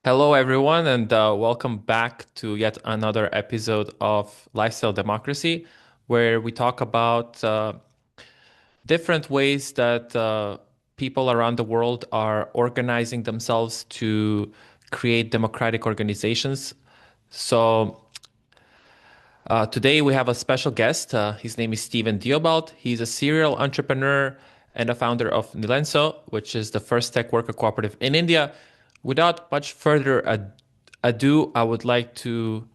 Hello, everyone, and welcome back to yet another episode of Lifestyle Democracy, where we talk about different ways that people around the world are organizing themselves to create democratic organizations. So, today we have a special guest. His name is Steven Deobald. He's a serial entrepreneur and a founder of Nilenso, which is the first tech worker cooperative in India. Without much further ado, I would like to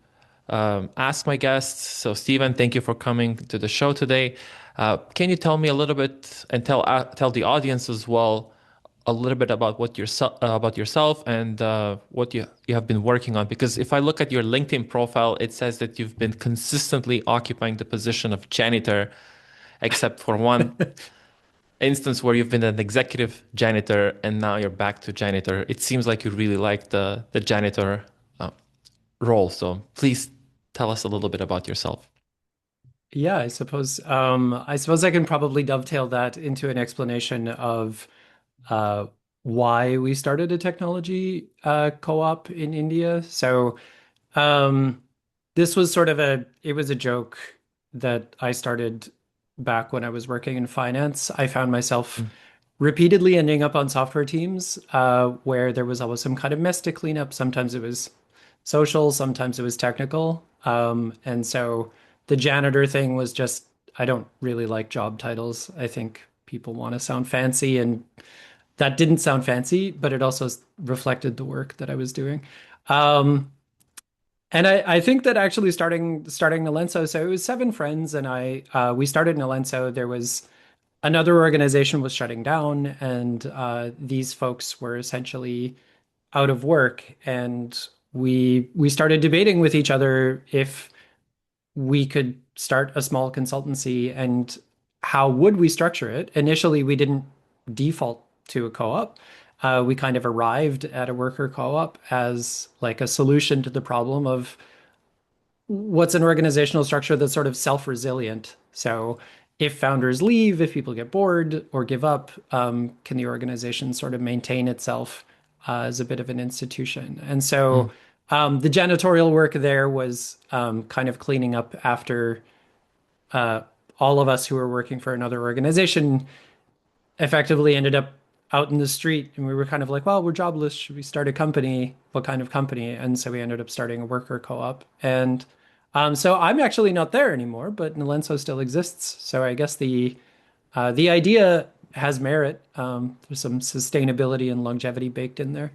ask my guests. So, Steven, thank you for coming to the show today. Can you tell me a little bit and tell the audience as well a little bit about yourself and what you have been working on? Because if I look at your LinkedIn profile, it says that you've been consistently occupying the position of janitor, except for one instance where you've been an executive janitor and now you're back to janitor. It seems like you really like the janitor uh, role. So please tell us a little bit about yourself. Yeah, I suppose I can probably dovetail that into an explanation of uh, why we started a technology co-op in India. Um, this was it was a joke that I started back when I was working in finance. I found myself Mm. repeatedly ending up on software teams where there was always some kind of mess to clean up. Sometimes it was social, sometimes it was technical. And so the janitor thing was just, I don't really like job titles. I think people want to sound fancy, and that didn't sound fancy, but it also reflected the work that I was doing. Um, and I think that actually starting Nilenso, so it was seven friends, and I we started Nilenso. There was another organization was shutting down, and these folks were essentially out of work, and we started debating with each other if we could start a small consultancy and how would we structure it. Initially, we didn't default to a co-op. We kind of arrived at a worker co-op as like a solution to the problem of what's an organizational structure that's sort of self-resilient. So if founders leave, if people get bored or give up, can the organization sort of maintain itself as a bit of an institution? And so Mm. the janitorial work there was kind of cleaning up after uh, all of us who were working for another organization effectively ended up out in the street, and we were kind of like, well, we're jobless. Should we start a company? What kind of company? And so we ended up starting a worker co-op. And so I'm actually not there anymore, but Nilenso still exists. So I guess the idea has merit. There's some sustainability and longevity baked in there.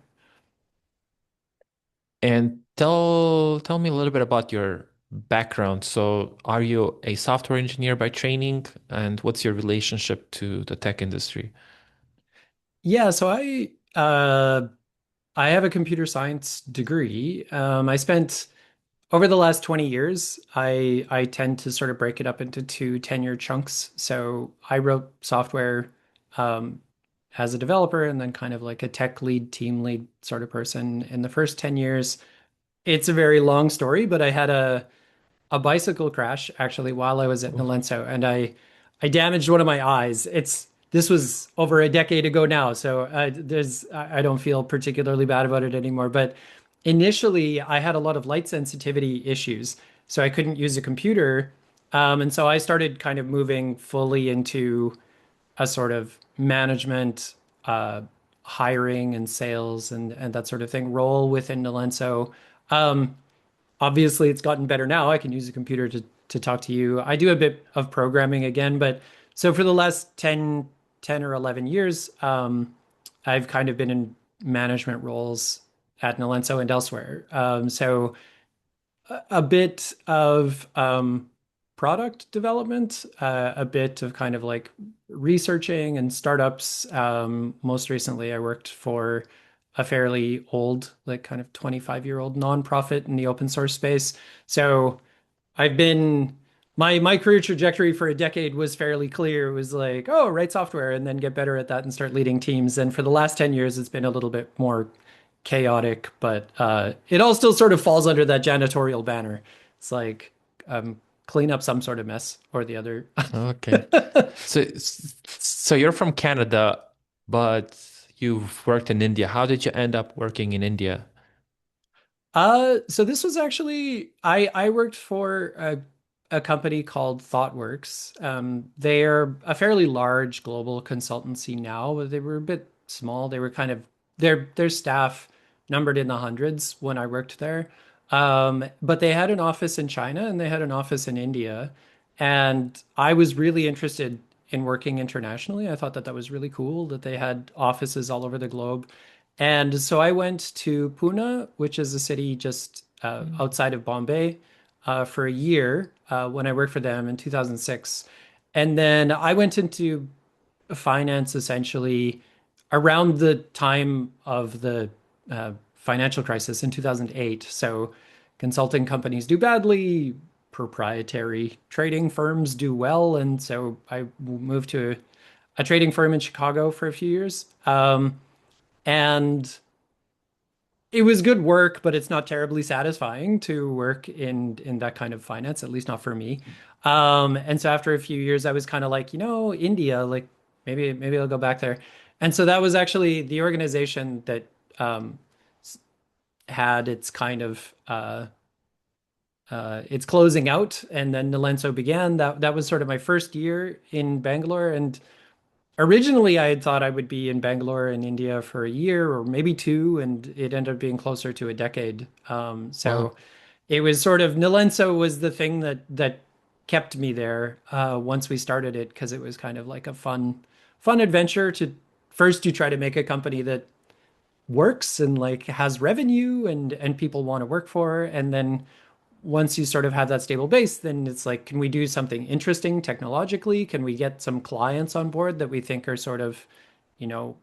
And tell me a little bit about your background. So, are you a software engineer by training, and what's your relationship to the tech industry? Yeah, so I have a computer science degree. I spent over the last 20 years, I tend to sort of break it up into two tenure chunks. So I wrote software um, as a developer and then kind of like a tech lead, team lead sort of person in the first 10 years. It's a very long story, but I had a bicycle crash actually while I was at Oh. Nilenso, and I damaged one of my eyes. This was over a decade ago now, so I don't feel particularly bad about it anymore. But initially, I had a lot of light sensitivity issues, so I couldn't use a computer, and so I started kind of moving fully into a sort of management, uh, hiring and sales and that sort of thing role within Nilenso. Um, Obviously, it's gotten better now. I can use a computer to talk to you. I do a bit of programming again, but so for the last 10 or 11 years, I've kind of been in management roles at Nilenso and elsewhere. So a bit of product development, a bit of kind of like researching and startups. Most recently, I worked for a fairly old, like kind of 25-year-old nonprofit in the open source space. So I've been my career trajectory for a decade was fairly clear. It was like, oh, write software and then get better at that and start leading teams. And for the last 10 years, it's been a little bit more chaotic, but it all still sort of falls under that janitorial banner. It's like clean up some sort of mess or the other. Okay. So you're from Canada, but you've worked in India. How did you end up working in India? So this was actually I worked for a company called ThoughtWorks. They are a fairly large global consultancy now, but they were a bit small. They were kind of their staff numbered in the hundreds when I worked there. But they had an office in China and they had an office in India, and I was really interested in working internationally. I thought that that was really cool that they had offices all over the globe. And so I went to Pune, which is a city just outside of Bombay, for a year when I worked for them in 2006. And then I went into finance essentially around the time of the financial crisis in 2008. So consulting companies do badly, proprietary trading firms do well. And so I moved to a trading firm in Chicago for a few years. And it was good work, but it's not terribly satisfying to work in that kind of finance, at least not for me. And so after a few years, I was kind of like, India, like maybe I'll go back there. And so that was actually the organization that um, had its kind of its closing out, and then Nilenso began. That was sort of my first year in Bangalore, and originally, I had thought I would be in Bangalore in India for a year or maybe two, and it ended up being closer to a decade. So Wow. it was sort of Nilenso was the thing that kept me there once we started it because it was kind of like a fun adventure to first you try to make a company that works and like has revenue and people want to work for, and then once you sort of have that stable base, then it's like, can we do something interesting technologically? Can we get some clients on board that we think are sort of, you know,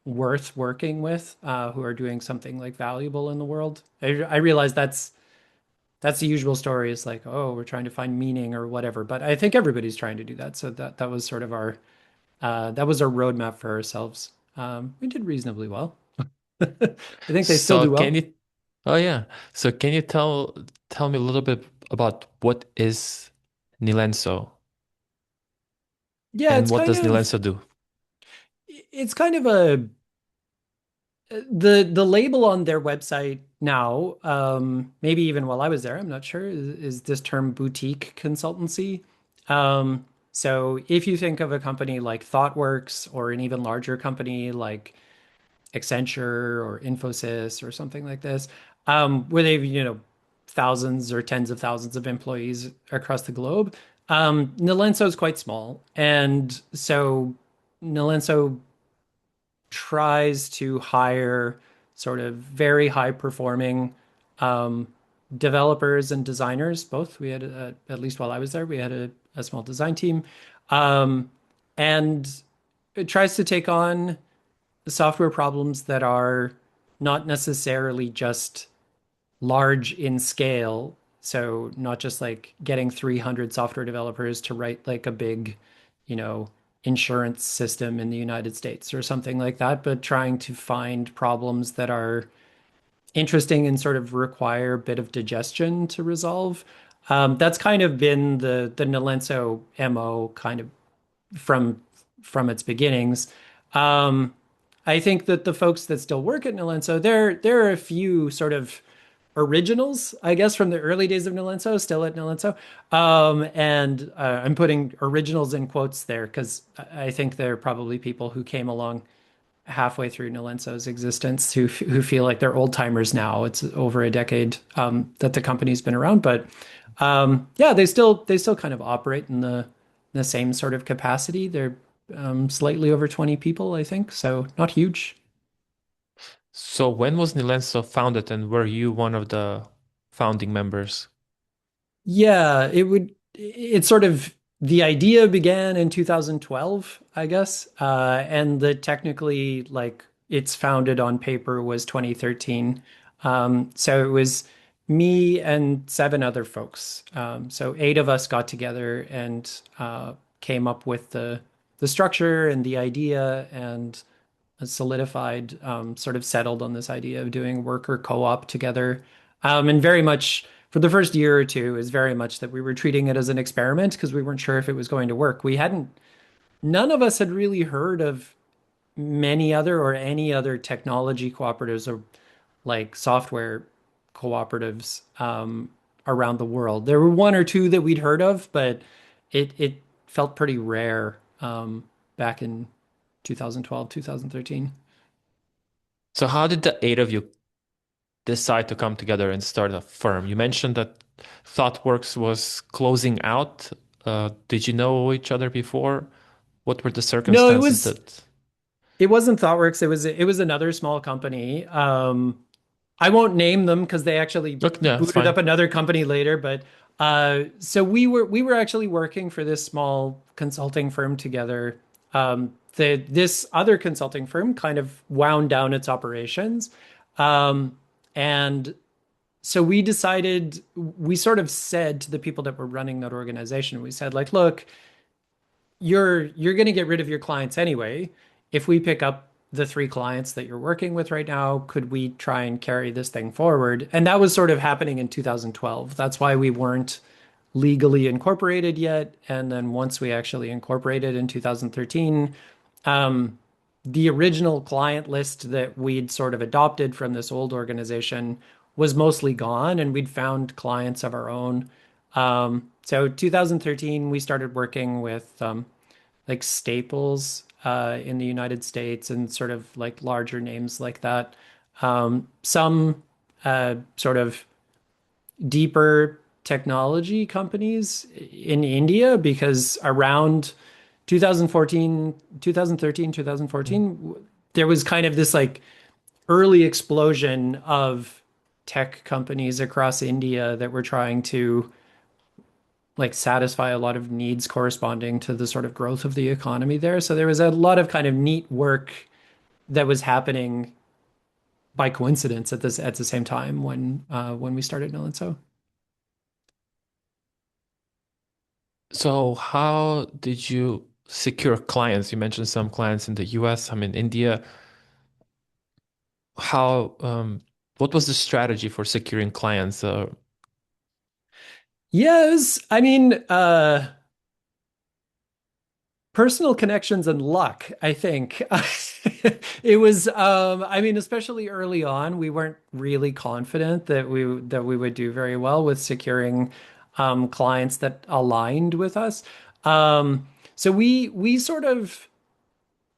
worth working with, who are doing something like valuable in the world? I realize that's the usual story. It's like, oh, we're trying to find meaning or whatever. But I think everybody's trying to do that. So that was sort of our that was our roadmap for ourselves. We did reasonably well. I think they still So do can well. you, oh yeah. So can you tell me a little bit about what is Nilenso Yeah, and what does Nilenso do? it's kind of a the label on their website now, maybe even while I was there, I'm not sure, is this term boutique consultancy. So if you think of a company like ThoughtWorks or an even larger company like Accenture or Infosys or something like this, where they've, thousands or tens of thousands of employees across the globe, Nilenso is quite small. And so Nilenso tries to hire sort of very high performing um, developers and designers, both. We had, at least while I was there, we had a small design team. Um, and it tries to take on software problems that are not necessarily just large in scale. So not just like getting 300 software developers to write like a big, you know, insurance system in the United States or something like that, but trying to find problems that are interesting and sort of require a bit of digestion to resolve. That's kind of been the Nilenso MO kind of from from its beginnings. Um, I think that the folks that still work at Nilenso, there are a few sort of originals, I guess, from the early days of Nilenso, still at Nilenso. And I'm putting originals in quotes there because I think there are probably people who came along halfway through Nilenso's existence who feel like they're old timers now. It's over a decade that the company's been around, but yeah, they still kind of operate in the same sort of capacity. They're slightly over 20 people, I think, so not huge. So when was Nilenso founded and were you one of the founding members? Yeah, it's sort of the idea began in 2012, I guess. And the technically like it's founded on paper was 2013. So it was me and seven other folks. So eight of us got together and came up with the structure and the idea and solidified, sort of settled on this idea of doing worker co-op together. And very much for the first year or two is very much that we were treating it as an experiment because we weren't sure if it was going to work. None of us had really heard of many other or any other technology cooperatives or like software cooperatives around the world. There were one or two that we'd heard of, but it felt pretty rare back in 2012, 2013. So how did the eight of you decide to come together and start a firm? You mentioned that ThoughtWorks was closing out. Did you know each other before? What were the No, circumstances that? it wasn't ThoughtWorks. It was another small company. I won't name them because they actually Look, yeah, it's booted fine. up another company later. But so we were actually working for this small consulting firm together. This other consulting firm kind of wound down its operations, and so we sort of said to the people that were running that organization, we said like, look, you're going to get rid of your clients anyway. If we pick up the three clients that you're working with right now, could we try and carry this thing forward? And that was sort of happening in 2012. That's why we weren't legally incorporated yet. And then once we actually incorporated in 2013, the original client list that we'd sort of adopted from this old organization was mostly gone, and we'd found clients of our own. So 2013, we started working with like Staples in the United States and sort of like larger names like that. Some sort of deeper technology companies in India because around 2014, 2013, 2014, there was kind of this like early explosion of tech companies across India that were trying to like satisfy a lot of needs corresponding to the sort of growth of the economy there. So there was a lot of kind of neat work that was happening by coincidence at the same time when we started Nilenso. So how did you secure clients? You mentioned some clients in the US, some in India. How, what was the strategy for securing clients? Yes, I mean, personal connections and luck, I think. It was, I mean, especially early on, we weren't really confident that we would do very well with securing clients that aligned with us. So we sort of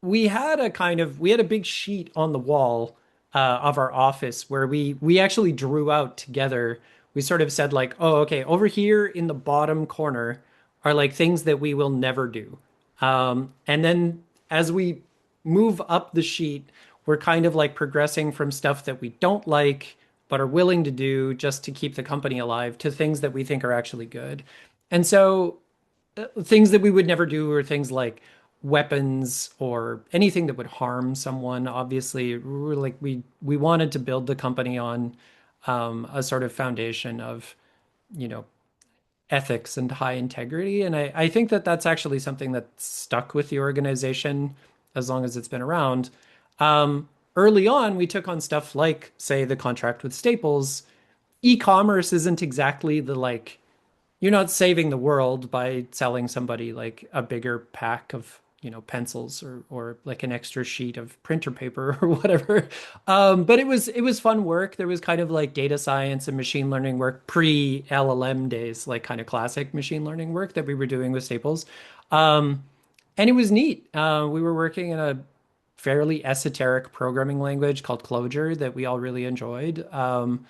we had a big sheet on the wall of our office where we actually drew out together. We sort of said like, oh, okay, over here in the bottom corner are like things that we will never do. And then as we move up the sheet, we're kind of like progressing from stuff that we don't like but are willing to do just to keep the company alive to things that we think are actually good. And so things that we would never do are things like weapons or anything that would harm someone. Obviously, we wanted to build the company on a sort of foundation of, you know, ethics and high integrity. And I think that that's actually something that stuck with the organization as long as it's been around. Early on, we took on stuff like, say, the contract with Staples. E-commerce isn't exactly the like you're not saving the world by selling somebody like a bigger pack of, pencils or like an extra sheet of printer paper or whatever. But it was fun work. There was kind of like data science and machine learning work pre LLM days, like kind of classic machine learning work that we were doing with Staples. Um, and it was neat. We were working in a fairly esoteric programming language called Clojure that we all really enjoyed. And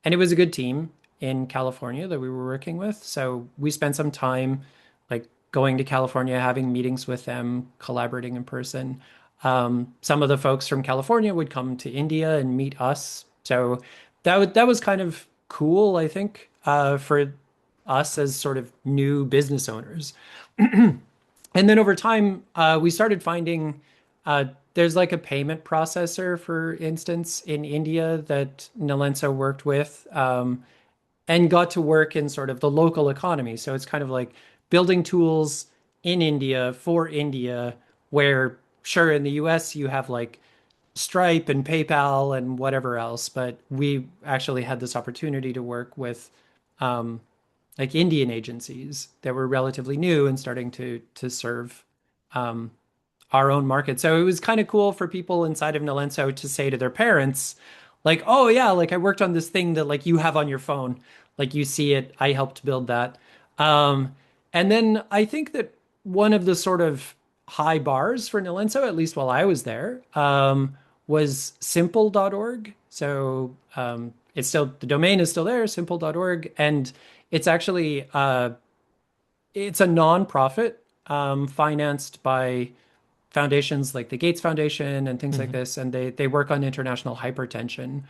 it was a good team in California that we were working with. So we spent some time like going to California, having meetings with them, collaborating in person. Some of the folks from California would come to India and meet us. So that was kind of cool, I think, for us as sort of new business owners. And then over time, we started finding there's like a payment processor, for instance, in India that Nilenso worked with and got to work in sort of the local economy. So it's kind of like building tools in India for India, where sure, in the US, you have like Stripe and PayPal and whatever else, but we actually had this opportunity to work with like Indian agencies that were relatively new and starting to serve our own market. So it was kind of cool for people inside of Nilenso to say to their parents, Like, oh yeah, like I worked on this thing that like you have on your phone. Like you see it, I helped build that. Um, and then I think that one of the sort of high bars for Nilenso, at least while I was there, was simple.org. So it's still the domain is still there, simple.org, and it's actually it's a nonprofit financed by foundations like the Gates Foundation and things like Hmm. this, and they work on international hypertension.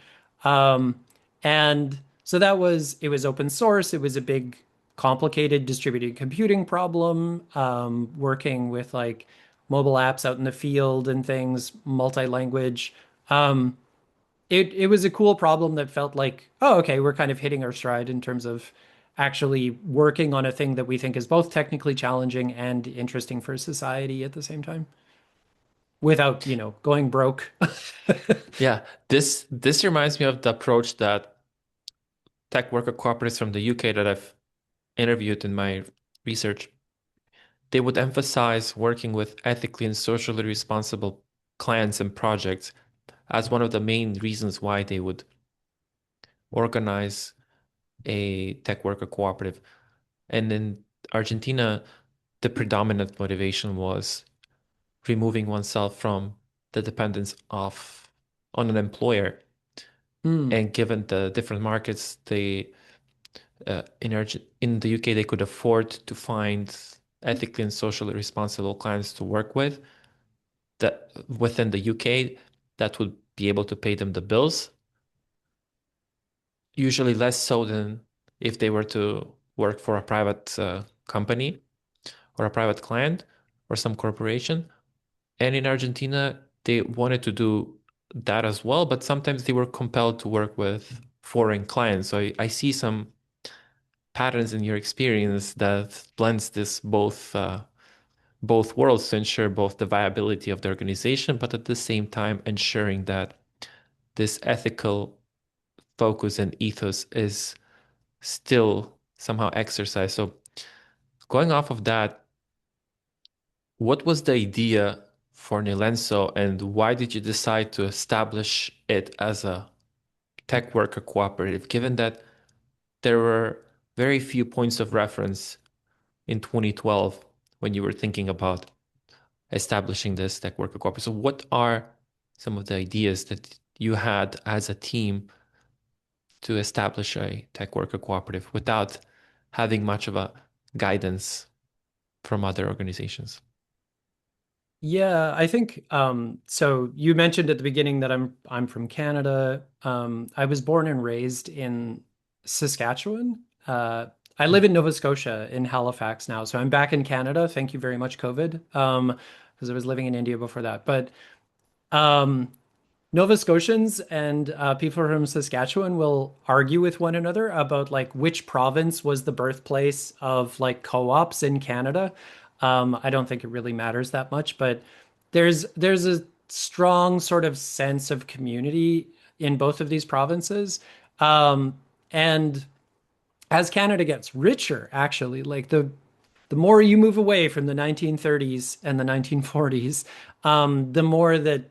Um, and so that was it was open source. It was a big, complicated distributed computing problem, working with like mobile apps out in the field and things, multi-language. Um, it was a cool problem that felt like, oh, okay, we're kind of hitting our stride in terms of actually working on a thing that we think is both technically challenging and interesting for society at the same time without, going broke. Yeah, this reminds me of the approach that tech worker cooperatives from the UK that I've interviewed in my research. They would emphasize working with ethically and socially responsible clients and projects as one of the main reasons why they would organize a tech worker cooperative. And in Argentina, the predominant motivation was removing oneself from the dependence of on an employer. Hmm. And given the different markets, in the UK they could afford to find ethically and socially responsible clients to work with. That within the UK, that would be able to pay them the bills, usually less so than if they were to work for a private company or a private client or some corporation. And in Argentina, they wanted to do that as well, but sometimes they were compelled to work with foreign clients. So I see some patterns in your experience that blends this both worlds to ensure both the viability of the organization, but at the same time ensuring that this ethical focus and ethos is still somehow exercised. So going off of that, what was the idea for Nilenso and why did you decide to establish it as a tech worker cooperative, given that there were very few points of reference in 2012 when you were thinking about establishing this tech worker cooperative? So what are some of the ideas that you had as a team to establish a tech worker cooperative without having much of a guidance from other organizations? Yeah, I think so you mentioned at the beginning that I'm from Canada. I was born and raised in Saskatchewan. I live in Nova Scotia in Halifax now, so I'm back in Canada. Thank you very much, COVID. Because I was living in India before that. But um Nova Scotians and people from Saskatchewan will argue with one another about like which province was the birthplace of like co-ops in Canada. I don't think it really matters that much, but there's a strong sort of sense of community in both of these provinces. And as Canada gets richer, actually, like the more you move away from the 1930s and the 1940s, the more that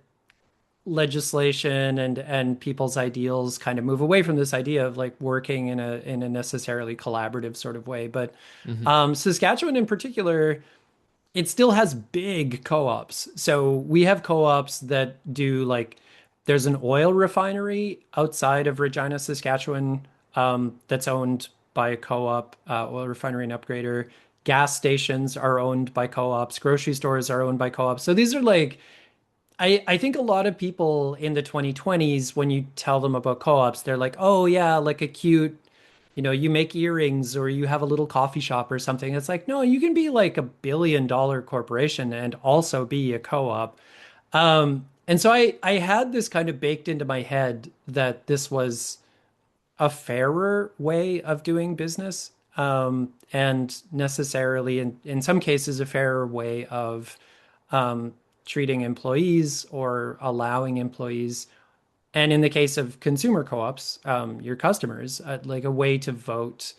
legislation and people's ideals kind of move away from this idea of like working in a necessarily collaborative sort of way. But Hmm. Saskatchewan in particular, it still has big co-ops. So we have co-ops that do like there's an oil refinery outside of Regina, Saskatchewan, that's owned by a co-op, oil refinery and upgrader. Gas stations are owned by co-ops. Grocery stores are owned by co-ops. So these are like I think a lot of people in the 2020s, when you tell them about co-ops, they're like, oh yeah, like a cute, you make earrings or you have a little coffee shop or something. It's like, no, you can be like $1 billion corporation and also be a co-op. And so I had this kind of baked into my head that this was a fairer way of doing business, and necessarily in some cases a fairer way of um, treating employees or allowing employees, and in the case of consumer co-ops, your customers, like a way to vote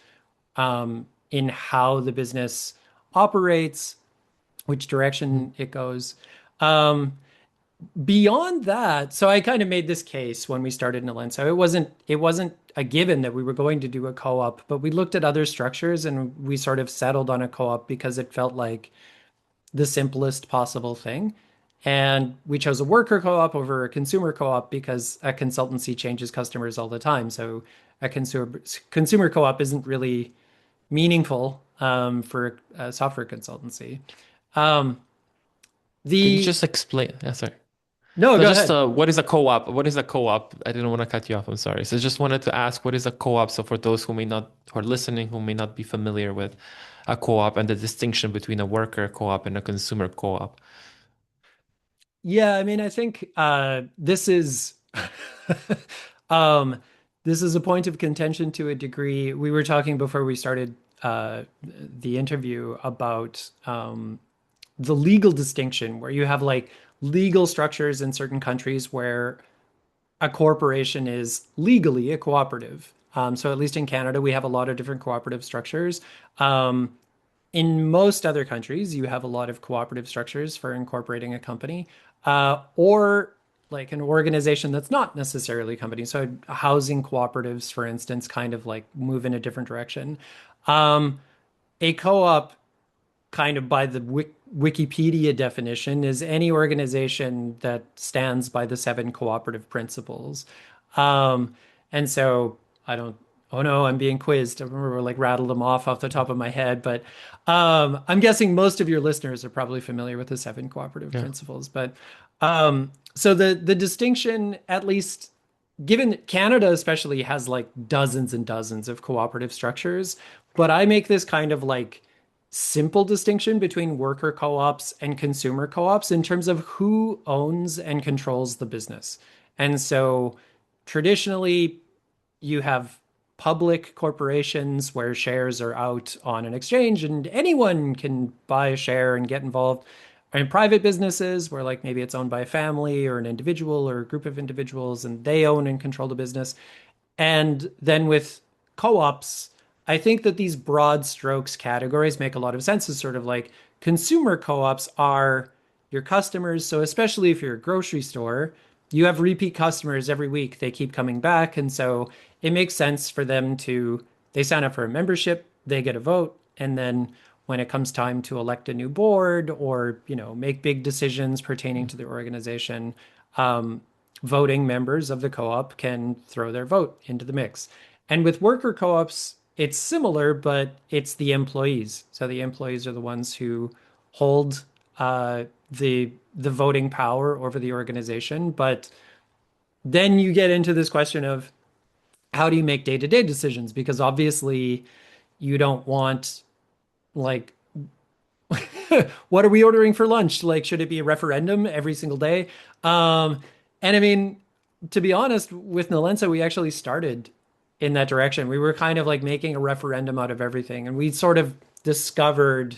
in how the business operates, which direction it goes. Um, Beyond that, so I kind of made this case when we started Nilenso. It wasn't a given that we were going to do a co-op, but we looked at other structures and we sort of settled on a co-op because it felt like the simplest possible thing. And we chose a worker co-op over a consumer co-op because a consultancy changes customers all the time. So a consumer co-op isn't really meaningful for a software consultancy. Um, Can you the just explain? Yeah, sorry. No, No, go just ahead. what is a co-op? What is a co-op? I didn't want to cut you off. I'm sorry. So just wanted to ask, what is a co-op? So for those who are listening, who may not be familiar with a co-op and the distinction between a worker co-op and a consumer co-op. Yeah, I mean, I think um, this is a point of contention to a degree. We were talking before we started the interview about the legal distinction, where you have like legal structures in certain countries where a corporation is legally a cooperative. So at least in Canada, we have a lot of different cooperative structures. Um, in most other countries, you have a lot of cooperative structures for incorporating a company, or like an organization that's not necessarily a company. So housing cooperatives, for instance, kind of like move in a different direction. Um, a co-op, kind of by the Wikipedia definition, is any organization that stands by the seven cooperative principles. Um, and so I don't, oh no, I'm being quizzed. I remember like rattled them off the top of my head, but I'm guessing most of your listeners are probably familiar with the seven cooperative Yeah. principles. But so the distinction, at least given Canada especially, has like dozens and dozens of cooperative structures, but I make this kind of like simple distinction between worker co-ops and consumer co-ops in terms of who owns and controls the business. And so traditionally, you have public corporations where shares are out on an exchange and anyone can buy a share and get involved. In private businesses where like maybe it's owned by a family or an individual or a group of individuals and they own and control the business. And then with co-ops, I think that these broad strokes categories make a lot of sense. It's sort of like consumer co-ops are your customers. So especially if you're a grocery store, you have repeat customers every week. They keep coming back. And so it makes sense for them to, they sign up for a membership, they get a vote. And then when it comes time to elect a new board or, make big decisions pertaining to the organization, um, voting members of the co-op can throw their vote into the mix. And with worker co-ops, it's similar, but it's the employees. So the employees are the ones who hold the voting power over the organization. But then you get into this question of how do you make day-to-day decisions? Because obviously you don't want like what are we ordering for lunch? Like, should it be a referendum every single day? And I mean, to be honest, with Nilenso, we actually started in that direction. We were kind of like making a referendum out of everything, and we sort of discovered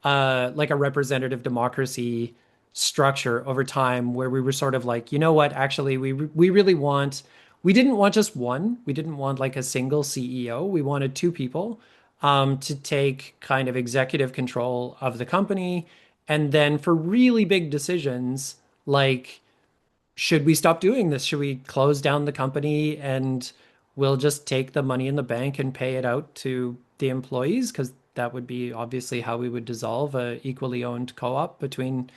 like a representative democracy structure over time where we were sort of like, you know what, actually, we really want. We didn't want just one. We didn't want like a single CEO. We wanted two people to take kind of executive control of the company. And then for really big decisions, like, should we stop doing this? Should we close down the company and we'll just take the money in the bank and pay it out to the employees? Because that would be obviously how we would dissolve a equally owned co-op between,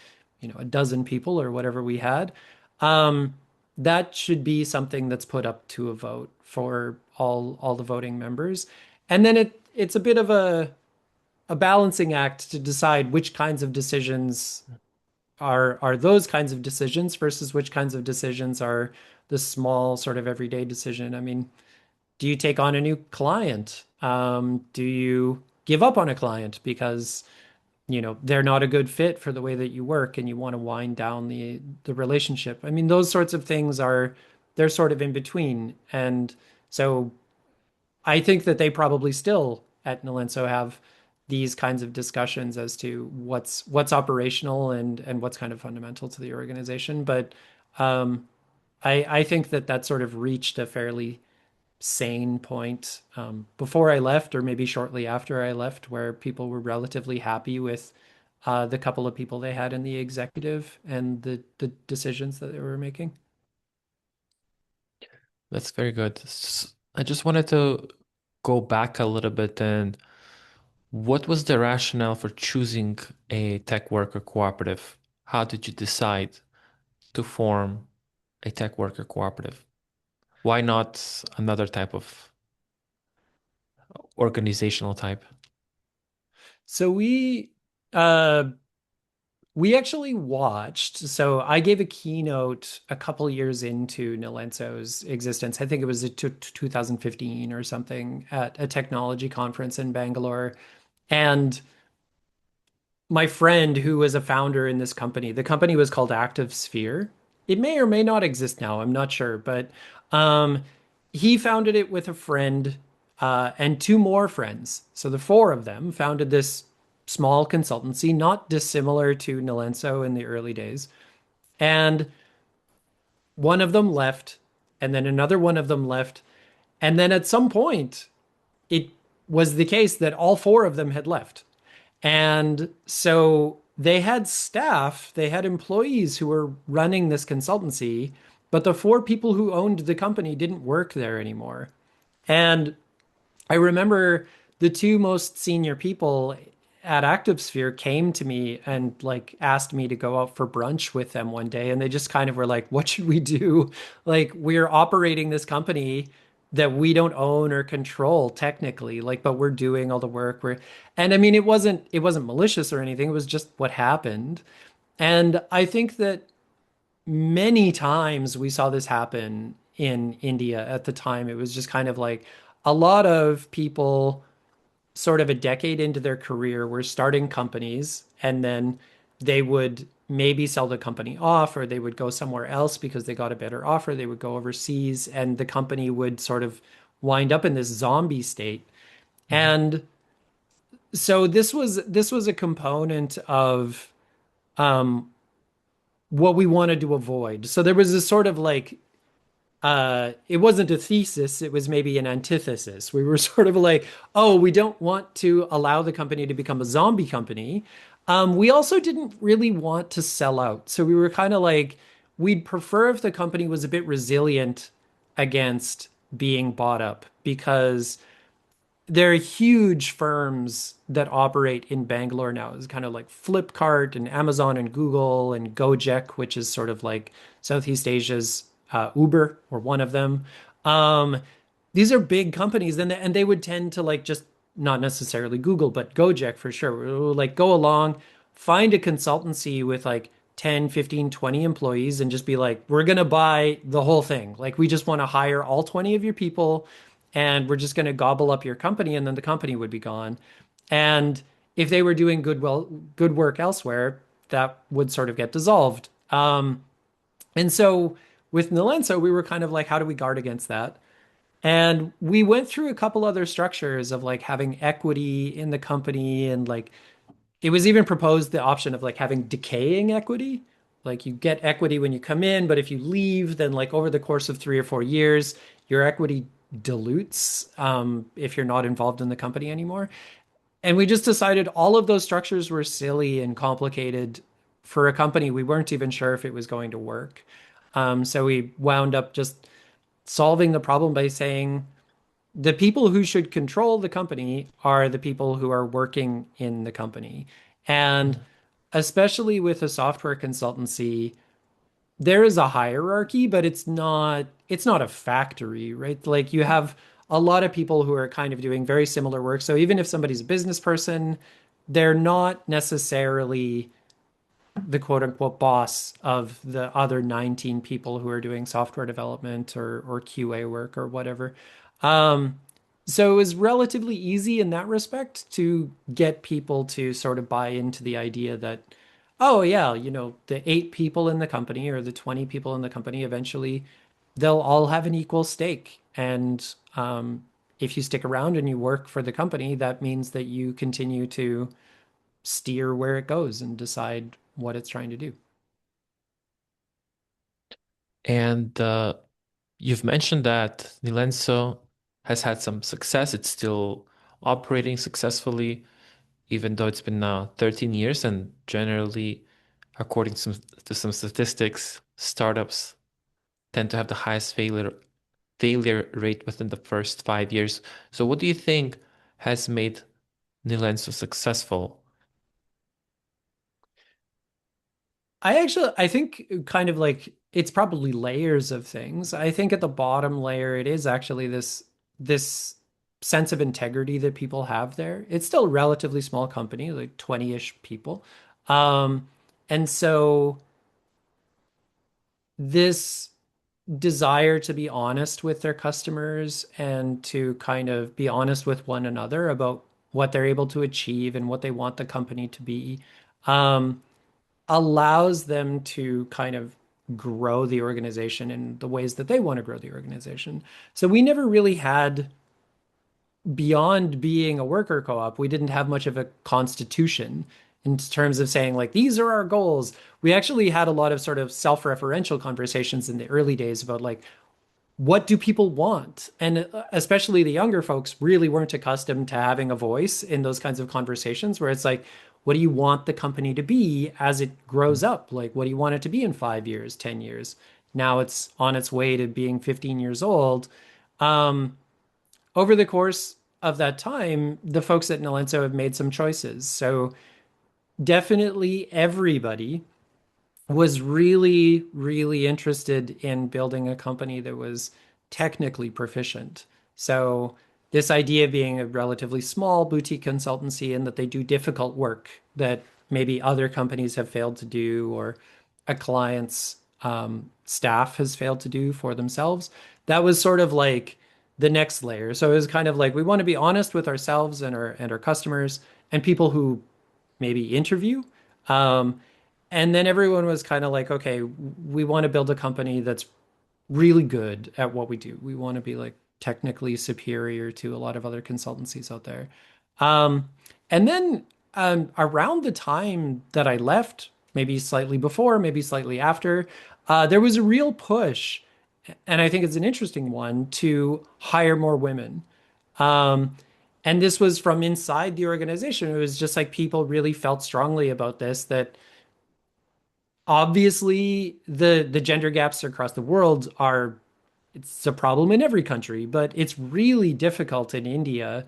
a dozen people or whatever we had. Um, that should be something that's put up to a vote for all the voting members. And then it's a bit of a balancing act to decide which kinds of decisions are those kinds of decisions versus which kinds of decisions are the small sort of everyday decision. I mean, do you take on a new client? Do you give up on a client because they're not a good fit for the way that you work and you want to wind down the relationship? I mean, those sorts of things they're sort of in between. And so I think that they probably still at Nilenso have these kinds of discussions as to what's operational and what's kind of fundamental to the organization. But um, I think that sort of reached a fairly sane point before I left, or maybe shortly after I left, where people were relatively happy with the couple of people they had in the executive and the decisions that they were making. That's very good. I just wanted to go back a little bit and what was the rationale for choosing a tech worker cooperative? How did you decide to form a tech worker cooperative? Why not another type of organizational type? So uh we actually watched. So I gave a keynote a couple years into Nilenso's existence. I think it was 2015 or something at a technology conference in Bangalore. And my friend who was a founder in this company, the company was called Active Sphere. It may or may not exist now, I'm not sure, but um, he founded it with a friend and two more friends. So the four of them founded this small consultancy, not dissimilar to Nilenso in the early days. And one of them left, and then another one of them left. And then at some point, it was the case that all four of them had left. And so they had staff, they had employees who were running this consultancy, but the four people who owned the company didn't work there anymore. And I remember the two most senior people at ActiveSphere came to me and like asked me to go out for brunch with them one day. And they just kind of were like, what should we do? Like, we're operating this company that we don't own or control technically, like, but we're doing all the work. And I mean, it wasn't malicious or anything. It was just what happened. And I think that many times we saw this happen in India at the time. It was just kind of like a lot of people sort of a decade into their career were starting companies and then they would maybe sell the company off or they would go somewhere else because they got a better offer. They would go overseas and the company would sort of wind up in this zombie state. Mhm. And so this was a component of um, what we wanted to avoid. So there was this sort of like it wasn't a thesis, it was maybe an antithesis. We were sort of like, oh, we don't want to allow the company to become a zombie company. We also didn't really want to sell out. So we were kind of like, we'd prefer if the company was a bit resilient against being bought up because there are huge firms that operate in Bangalore now. It's kind of like Flipkart and Amazon and Google and Gojek, which is sort of like Southeast Asia's Uber or one of them. Um, these are big companies, and they would tend to like just not necessarily Google, but Gojek for sure. Like go along, find a consultancy with like 10, 15, 20 employees and just be like, we're going to buy the whole thing. Like we just want to hire all 20 of your people and we're just going to gobble up your company and then the company would be gone. And if they were doing good work elsewhere, that would sort of get dissolved. And so with Nilenso, we were kind of like, how do we guard against that? And we went through a couple other structures of like having equity in the company and like it was even proposed the option of like having decaying equity. Like you get equity when you come in, but if you leave, then like over the course of 3 or 4 years, your equity dilutes if you're not involved in the company anymore. And we just decided all of those structures were silly and complicated for a company. We weren't even sure if it was going to work. So we wound up just solving the problem by saying the people who should control the company are the people who are working in the company. And Mhm. especially with a software consultancy, there is a hierarchy, but it's not a factory, right? Like you have a lot of people who are kind of doing very similar work. So even if somebody's a business person, they're not necessarily the quote unquote boss of the other 19 people who are doing software development or QA work or whatever. Um, so it was relatively easy in that respect to get people to sort of buy into the idea that, oh yeah, the 8 people in the company or the 20 people in the company eventually they'll all have an equal stake. And if you stick around and you work for the company, that means that you continue to steer where it goes and decide what it's trying to do. And you've mentioned that Nilenso has had some success. It's still operating successfully. even though it's been 13 years, and generally, according to some statistics, startups tend to have the highest failure rate within the first 5 years. So what do you think has made Nilenso successful? I think kind of like it's probably layers of things. I think at the bottom layer, it is actually this sense of integrity that people have there. It's still a relatively small company, like 20-ish people. Um, and so this desire to be honest with their customers and to kind of be honest with one another about what they're able to achieve and what they want the company to be. Um, allows them to kind of grow the organization in the ways that they want to grow the organization. So we never really had, beyond being a worker co-op, we didn't have much of a constitution in terms of saying like these are our goals. We actually had a lot of sort of self-referential conversations in the early days about like what do people want? And especially the younger folks really weren't accustomed to having a voice in those kinds of conversations where it's like, what do you want the company to be as it grows up? Like, what do you want it to be in 5 years, 10 years? Now it's on its way to being 15 years old. Um, over the course of that time, the folks at Nilenso have made some choices. So definitely everybody was really, really interested in building a company that was technically proficient. So this idea being a relatively small boutique consultancy and that they do difficult work that maybe other companies have failed to do or a client's staff has failed to do for themselves. That was sort of like the next layer. So it was kind of like we want to be honest with ourselves and our customers and people who maybe interview. Um, and then everyone was kind of like, okay, we want to build a company that's really good at what we do. We want to be like technically superior to a lot of other consultancies out there. Um, and then around the time that I left, maybe slightly before, maybe slightly after, there was a real push, and I think it's an interesting one, to hire more women. Um, and this was from inside the organization. It was just like people really felt strongly about this, that obviously the gender gaps across the world are it's a problem in every country, but it's really difficult in India,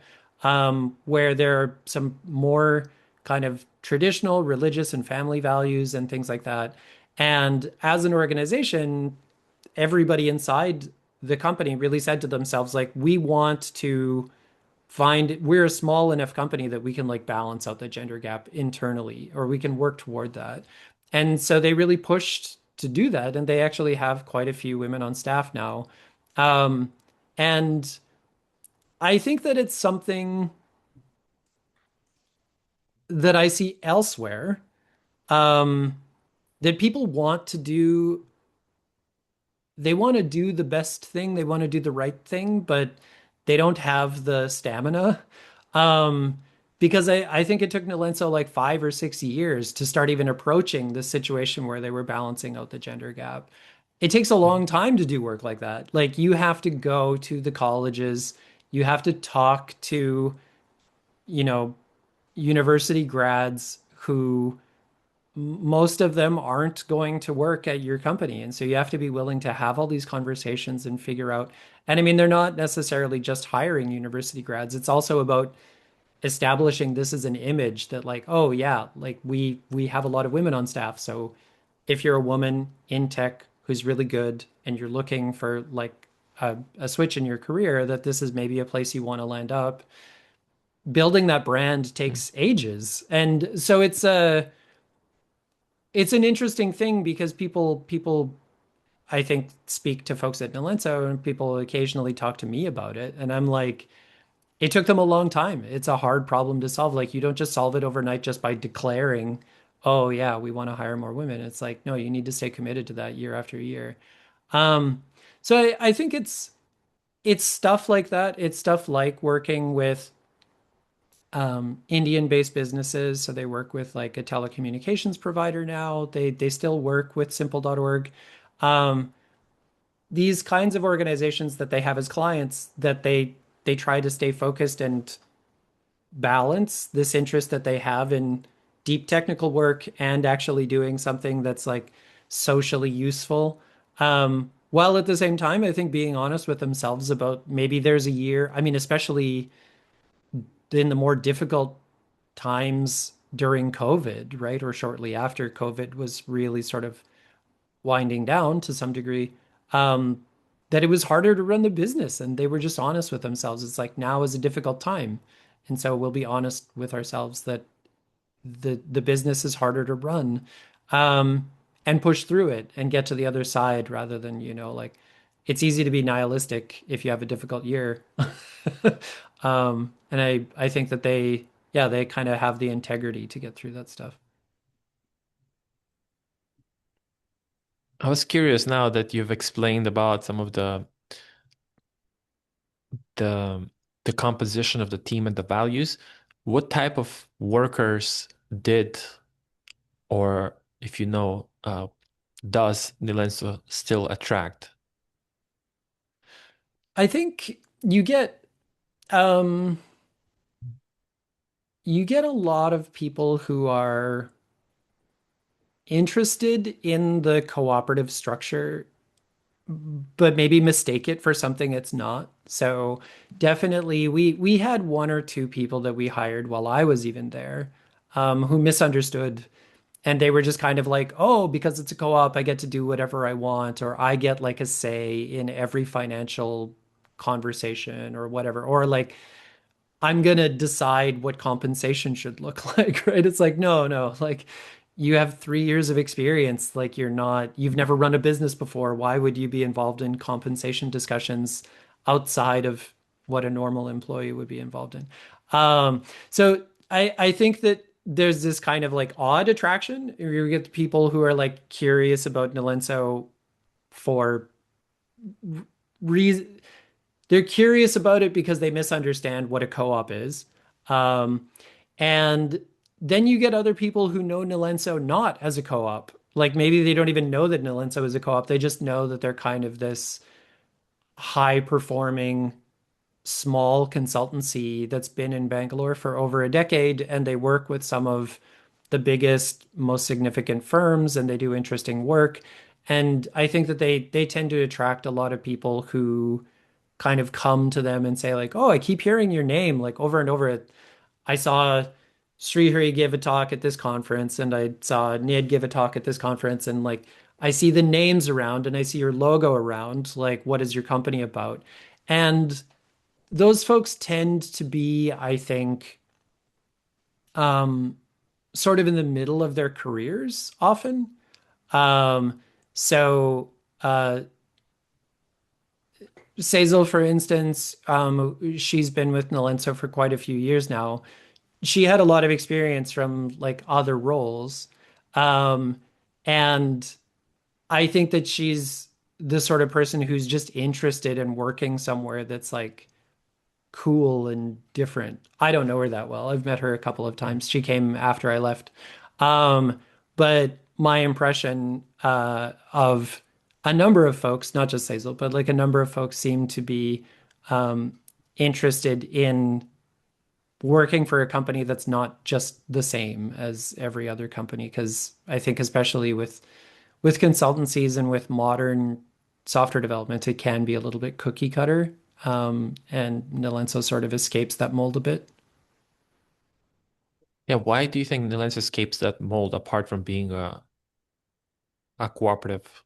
where there are some more kind of traditional religious and family values and things like that. And as an organization, everybody inside the company really said to themselves, like, we want to we're a small enough company that we can like balance out the gender gap internally, or we can work toward that. And so they really pushed to do that. And they actually have quite a few women on staff now. Um, and I think that it's something that I see elsewhere, um, that people want to do. They want to do the best thing, they want to do the right thing, but they don't have the stamina. Um, because I think it took Nilenso like 5 or 6 years to start even approaching the situation where they were balancing out the gender gap. It takes a long time to do work like that. Like you have to go to the colleges, you have to talk to, you know, university grads who most of them aren't going to work at your company. And so you have to be willing to have all these conversations and figure out. And I mean, they're not necessarily just hiring university grads. It's also about establishing this as an image that like, oh yeah, like we have a lot of women on staff. So if you're a woman in tech who's really good and you're looking for like a switch in your career, that this is maybe a place you want to land up. Building that brand takes ages. And so it's an interesting thing because people I think speak to folks at Nilenso and people occasionally talk to me about it. And I'm like, it took them a long time. It's a hard problem to solve. Like you don't just solve it overnight just by declaring, oh yeah, we want to hire more women. It's like, no, you need to stay committed to that year after year. Um, so I think it's stuff like that. It's stuff like working with Indian-based businesses. So they work with like a telecommunications provider now. They still work with simple.org. Um, these kinds of organizations that they have as clients that they try to stay focused and balance this interest that they have in deep technical work and actually doing something that's like socially useful. While at the same time, I think being honest with themselves about maybe there's a year, I mean, especially in the more difficult times during COVID, right? Or shortly after COVID was really sort of winding down to some degree, um, that it was harder to run the business. And they were just honest with themselves. It's like now is a difficult time. And so we'll be honest with ourselves that the business is harder to run, and push through it and get to the other side rather than, like it's easy to be nihilistic if you have a difficult year. And I think that yeah, they kind of have the integrity to get through that stuff. I was curious now that you've explained about some of the the composition of the team and the values. What type of workers did, or if you know, does Nilenso still attract? I think um you get a lot of people who are interested in the cooperative structure, but maybe mistake it for something it's not. So definitely we had one or two people that we hired while I was even there, who misunderstood, and they were just kind of like, oh, because it's a co-op, I get to do whatever I want, or I get like a say in every financial conversation or whatever, or like I'm gonna decide what compensation should look like, right? It's like, no, no, like you have 3 years of experience. Like you've never run a business before. Why would you be involved in compensation discussions outside of what a normal employee would be involved in? So I think that there's this kind of like odd attraction. You get the people who are like curious about Nilenso for reason they're curious about it because they misunderstand what a co-op is. Um, and then you get other people who know Nilenso not as a co-op. Like maybe they don't even know that Nilenso is a co-op. They just know that they're kind of this high performing small consultancy that's been in Bangalore for over a decade, and they work with some of the biggest, most significant firms, and they do interesting work. And I think that they tend to attract a lot of people who kind of come to them and say like, "Oh, I keep hearing your name like over and over. I saw Srihari give a talk at this conference, and I saw Nid give a talk at this conference, and like I see the names around and I see your logo around. Like, what is your company about?" And those folks tend to be, I think, um, sort of in the middle of their careers often. Um, so Sazel, for instance, she's been with Nilenso for quite a few years now. She had a lot of experience from like other roles. Um, and I think that she's the sort of person who's just interested in working somewhere that's like cool and different. I don't know her that well. I've met her a couple of times. She came after I left. But my impression of a number of folks, not just Hazel, but like a number of folks seem to be um, interested in working for a company that's not just the same as every other company. Because I think especially with consultancies and with modern software development, it can be a little bit cookie cutter. And Nilenso sort of escapes that mold a bit. Yeah, why do you think Nilenso escapes that mold apart from being a cooperative?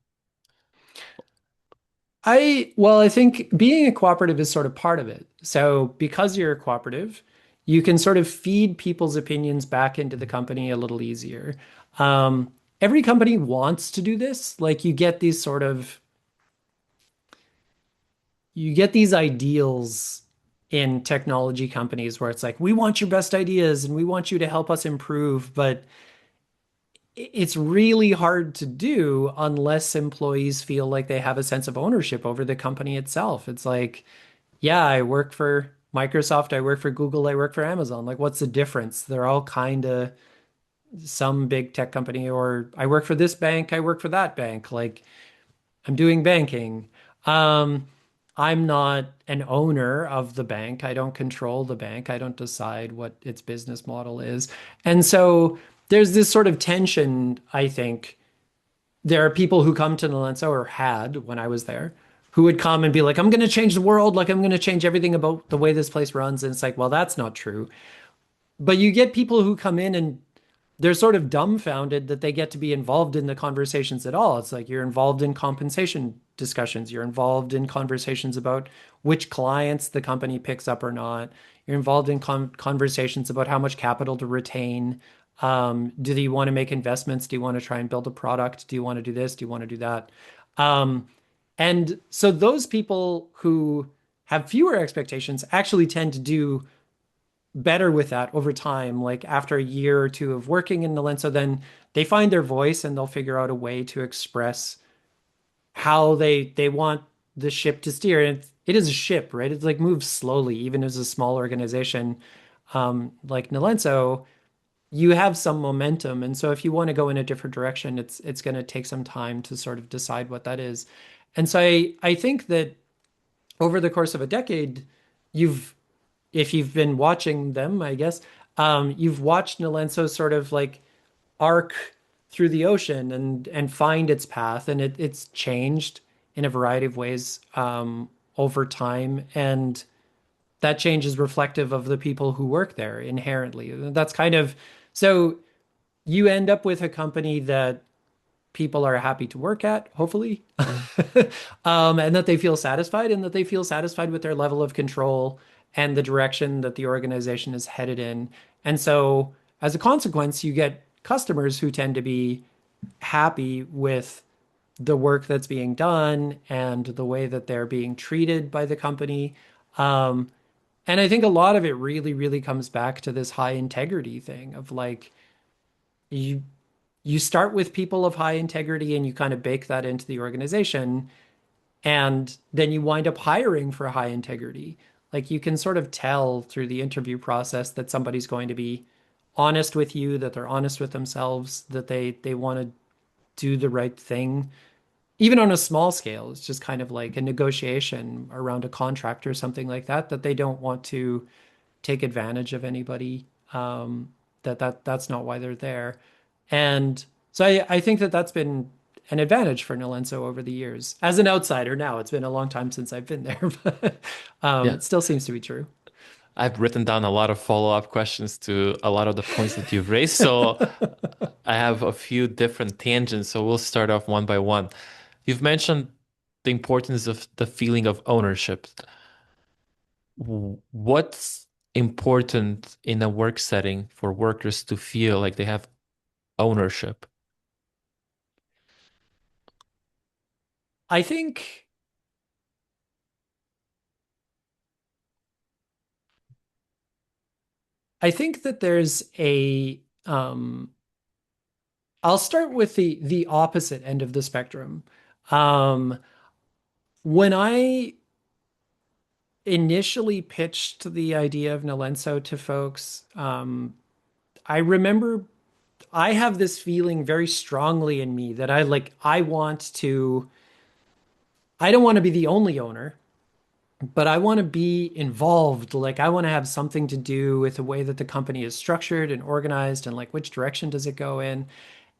Well, I think being a cooperative is sort of part of it. So because you're a cooperative, you can sort of feed people's opinions back into the company a little easier. Every company wants to do this. Like you get these ideals in technology companies where it's like, we want your best ideas and we want you to help us improve, but it's really hard to do unless employees feel like they have a sense of ownership over the company itself. It's like, yeah, I work for Microsoft, I work for Google, I work for Amazon. Like, what's the difference? They're all kind of some big tech company, or I work for this bank, I work for that bank. Like, I'm doing banking. Um, I'm not an owner of the bank. I don't control the bank. I don't decide what its business model is. And so there's this sort of tension, I think. There are people who come to Nilenso or had when I was there who would come and be like, I'm going to change the world. Like, I'm going to change everything about the way this place runs. And it's like, well, that's not true. But you get people who come in and they're sort of dumbfounded that they get to be involved in the conversations at all. It's like you're involved in compensation discussions, you're involved in conversations about which clients the company picks up or not. You're involved in conversations about how much capital to retain. Do you want to make investments? Do you want to try and build a product? Do you want to do this? Do you want to do that? Um, and so those people who have fewer expectations actually tend to do better with that over time. Like after a year or two of working in Nilenso, then they find their voice and they'll figure out a way to express how they want the ship to steer. And it is a ship, right? It's like moves slowly, even as a small organization like Nilenso, you have some momentum. And so if you want to go in a different direction, it's going to take some time to sort of decide what that is. And so I think that over the course of a decade, you've if you've been watching them, I guess, you've watched Nilenso sort of like arc through the ocean and find its path, and it's changed in a variety of ways over time, and that change is reflective of the people who work there inherently. That's kind of so you end up with a company that people are happy to work at, hopefully, and that they feel satisfied and that they feel satisfied with their level of control and the direction that the organization is headed in. And so, as a consequence, you get customers who tend to be happy with the work that's being done and the way that they're being treated by the company. Um, and I think a lot of it really, really comes back to this high integrity thing of like, you you start with people of high integrity and you kind of bake that into the organization and then you wind up hiring for high integrity. Like you can sort of tell through the interview process that somebody's going to be honest with you, that they're honest with themselves, that they want to do the right thing. Even on a small scale, it's just kind of like a negotiation around a contract or something like that, that they don't want to take advantage of anybody. That's not why they're there. And so I think that that's been an advantage for Nilenso over the years. As an outsider now, it's been a long time since I've been there, but Yeah. it still seems to be true. I've written down a lot of follow-up questions to a lot of the points that you've raised. So I have a few different tangents. So we'll start off one by one. You've mentioned the importance of the feeling of ownership. What's important in a work setting for workers to feel like they have ownership? I think I think that there's a I'll start with the opposite end of the spectrum. Um, when I initially pitched the idea of Nilenso to folks, I remember I have this feeling very strongly in me that I don't want to be the only owner, but I want to be involved. Like I want to have something to do with the way that the company is structured and organized and like which direction does it go in.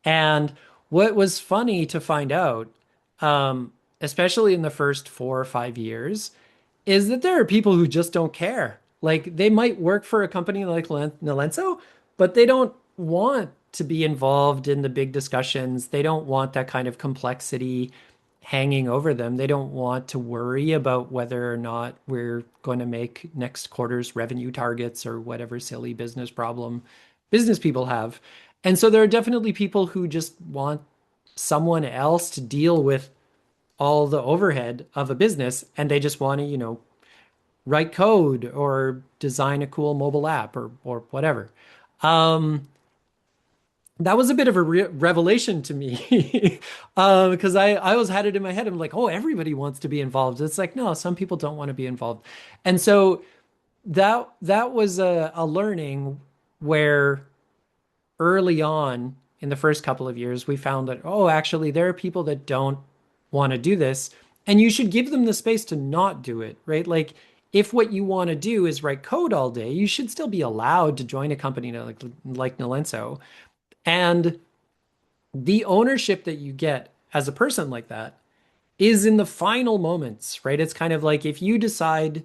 And what was funny to find out, especially in the first 4 or 5 years, is that there are people who just don't care. Like they might work for a company like Nilenso, but they don't want to be involved in the big discussions. They don't want that kind of complexity hanging over them. They don't want to worry about whether or not we're going to make next quarter's revenue targets or whatever silly business problem business people have. And so there are definitely people who just want someone else to deal with all the overhead of a business and they just want to, write code or design a cool mobile app or whatever. Um, that was a bit of a revelation to me because I was had it in my head. I'm like, oh, everybody wants to be involved. It's like, no, some people don't want to be involved. And so that was a learning where early on in the first couple of years, we found that, oh, actually, there are people that don't want to do this. And you should give them the space to not do it, right? Like if what you want to do is write code all day, you should still be allowed to join a company like Nilenso. And the ownership that you get as a person like that is in the final moments, right? It's kind of like if you decide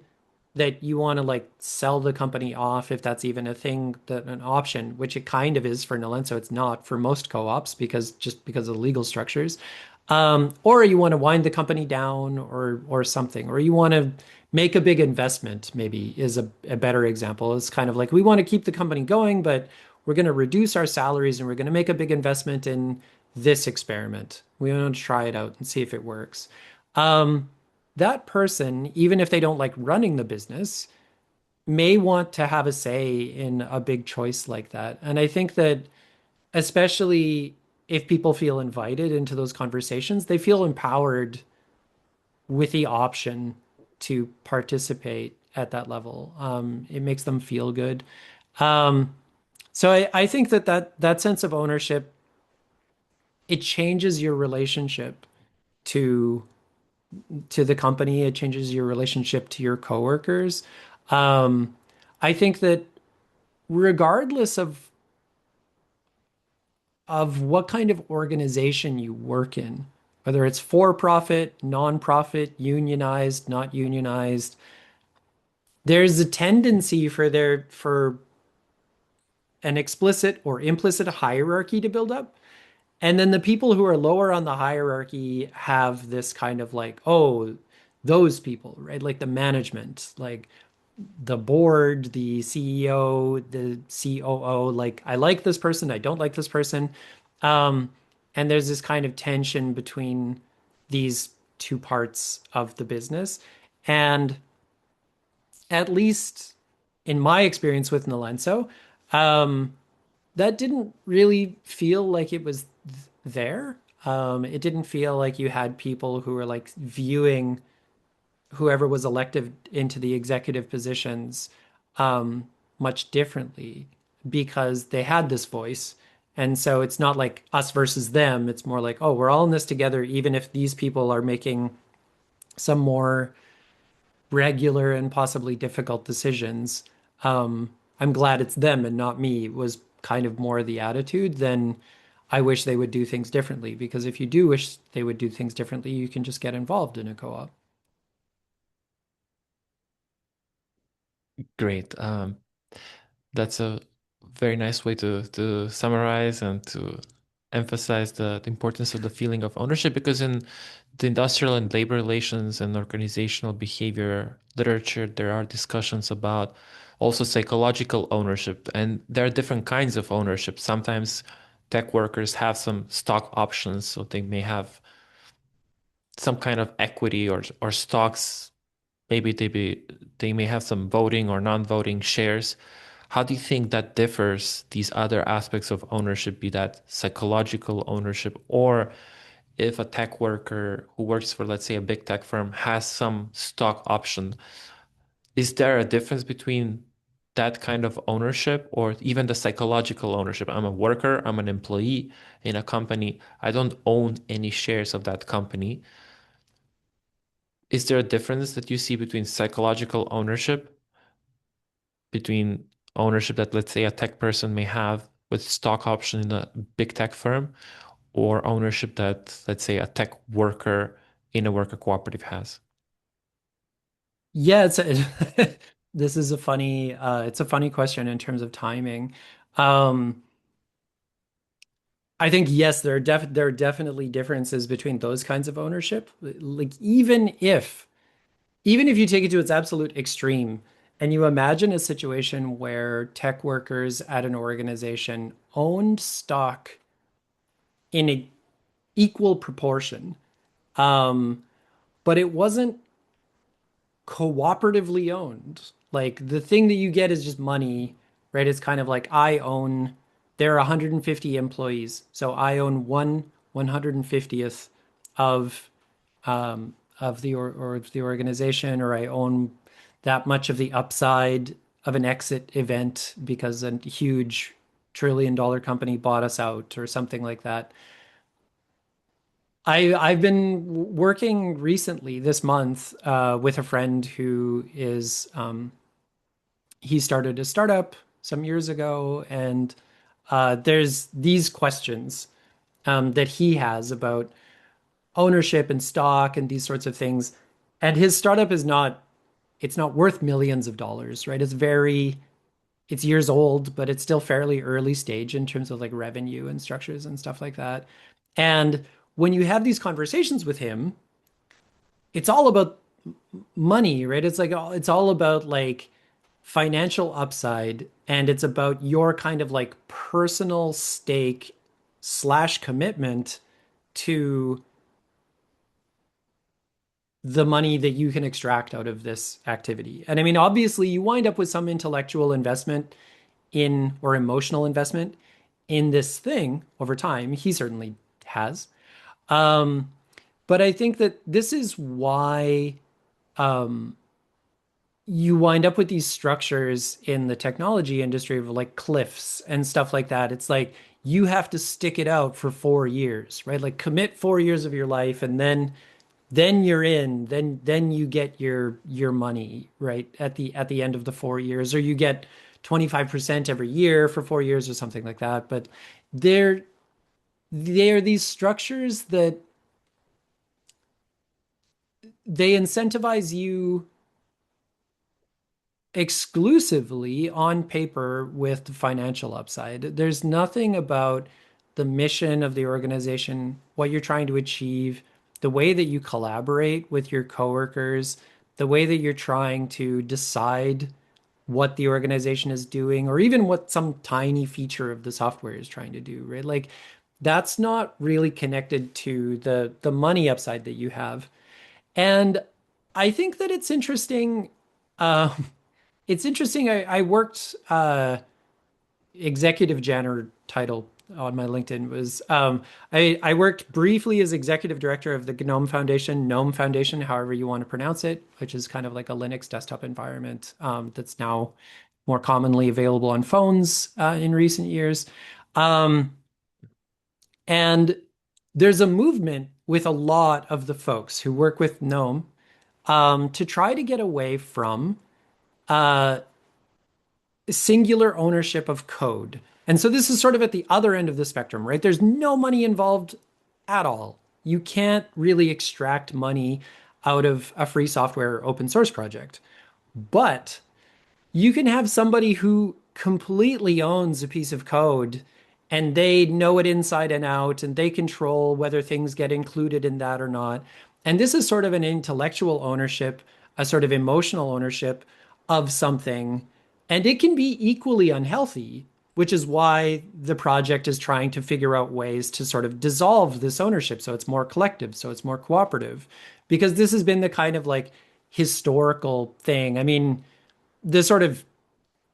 that you want to like sell the company off, if that's even a thing, that an option, which it kind of is for Nilenso, it's not for most co-ops because of the legal structures. Or you want to wind the company down or something, or you want to make a big investment, maybe is a better example. It's kind of like we want to keep the company going, but we're going to reduce our salaries and we're going to make a big investment in this experiment. We want to try it out and see if it works. Um, that person, even if they don't like running the business, may want to have a say in a big choice like that. And I think that especially if people feel invited into those conversations, they feel empowered with the option to participate at that level. It makes them feel good. Um, so I think that sense of ownership, it changes your relationship to to the company. It changes your relationship to your coworkers. Um, I think that regardless of what kind of organization you work in, whether it's for profit, nonprofit, unionized, not unionized, there's a tendency for an explicit or implicit hierarchy to build up. And then the people who are lower on the hierarchy have this kind of like, oh, those people, right? Like the management, like the board, the CEO, the COO, like I like this person, I don't like this person. Um, and there's this kind of tension between these two parts of the business. And at least in my experience with Nilenso, um, that didn't really feel like it was there. It didn't feel like you had people who were like viewing whoever was elected into the executive positions much differently because they had this voice. And so it's not like us versus them. It's more like, oh, we're all in this together, even if these people are making some more regular and possibly difficult decisions. I'm glad it's them and not me was kind of more the attitude than I wish they would do things differently. Because if you do wish they would do things differently, you can just get involved in a co-op. Great. That's a very nice way to summarize and to emphasize the importance of the feeling of ownership because in the industrial and labor relations and organizational behavior literature, there are discussions about also psychological ownership, and there are different kinds of ownership. Sometimes tech workers have some stock options, so they may have some kind of equity or stocks. Maybe they may have some voting or non-voting shares. How do you think that differs these other aspects of ownership, be that psychological ownership, or if a tech worker who works for, let's say, a big tech firm has some stock option, is there a difference between that kind of ownership or even the psychological ownership? I'm a worker, I'm an employee in a company, I don't own any shares of that company. Is there a difference that you see between psychological ownership, between ownership that, let's say, a tech person may have with stock option in a big tech firm, or ownership that, let's say, a tech worker in a worker cooperative has? Yeah, this is it's a funny question in terms of timing. Um, I think yes, there are definitely differences between those kinds of ownership. Like even if you take it to its absolute extreme and you imagine a situation where tech workers at an organization owned stock in an equal proportion, um, but it wasn't cooperatively owned. Like the thing that you get is just money, right? It's kind of like there are 150 employees, so I own 150th of of the organization, or I own that much of the upside of an exit event because a huge $1 trillion company bought us out or something like that. I've been working recently this month with a friend who is he started a startup some years ago, and there's these questions that he has about ownership and stock and these sorts of things. And his startup is not it's not worth millions of dollars, right? It's years old, but it's still fairly early stage in terms of like revenue and structures and stuff like that. And when you have these conversations with him, it's all about money, right? It's all about like financial upside, and it's about your kind of like personal stake slash commitment to the money that you can extract out of this activity. And I mean, obviously, you wind up with some intellectual investment in or emotional investment in this thing over time. He certainly has. Um, but I think that this is why you wind up with these structures in the technology industry of like cliffs and stuff like that. It's like you have to stick it out for 4 years, right? Like commit 4 years of your life, and then you're in. Then you get your money, right? At the end of the 4 years, or you get 25% every year for 4 years or something like that. But they're they're these structures that they incentivize you exclusively on paper with the financial upside. There's nothing about the mission of the organization, what you're trying to achieve, the way that you collaborate with your coworkers, the way that you're trying to decide what the organization is doing, or even what some tiny feature of the software is trying to do, right? Like that's not really connected to the money upside that you have. And I think that it's interesting. It's interesting. I worked executive janitor title on my LinkedIn was I worked briefly as executive director of the Gnome Foundation, however you want to pronounce it, which is kind of like a Linux desktop environment that's now more commonly available on phones in recent years. Um, and there's a movement with a lot of the folks who work with Gnome to try to get away from uh, singular ownership of code. And so this is sort of at the other end of the spectrum, right? There's no money involved at all. You can't really extract money out of a free software open source project. But you can have somebody who completely owns a piece of code and they know it inside and out and they control whether things get included in that or not. And this is sort of an intellectual ownership, a sort of emotional ownership of something. And it can be equally unhealthy, which is why the project is trying to figure out ways to sort of dissolve this ownership so it's more collective, so it's more cooperative. Because this has been the kind of like historical thing. I mean, the sort of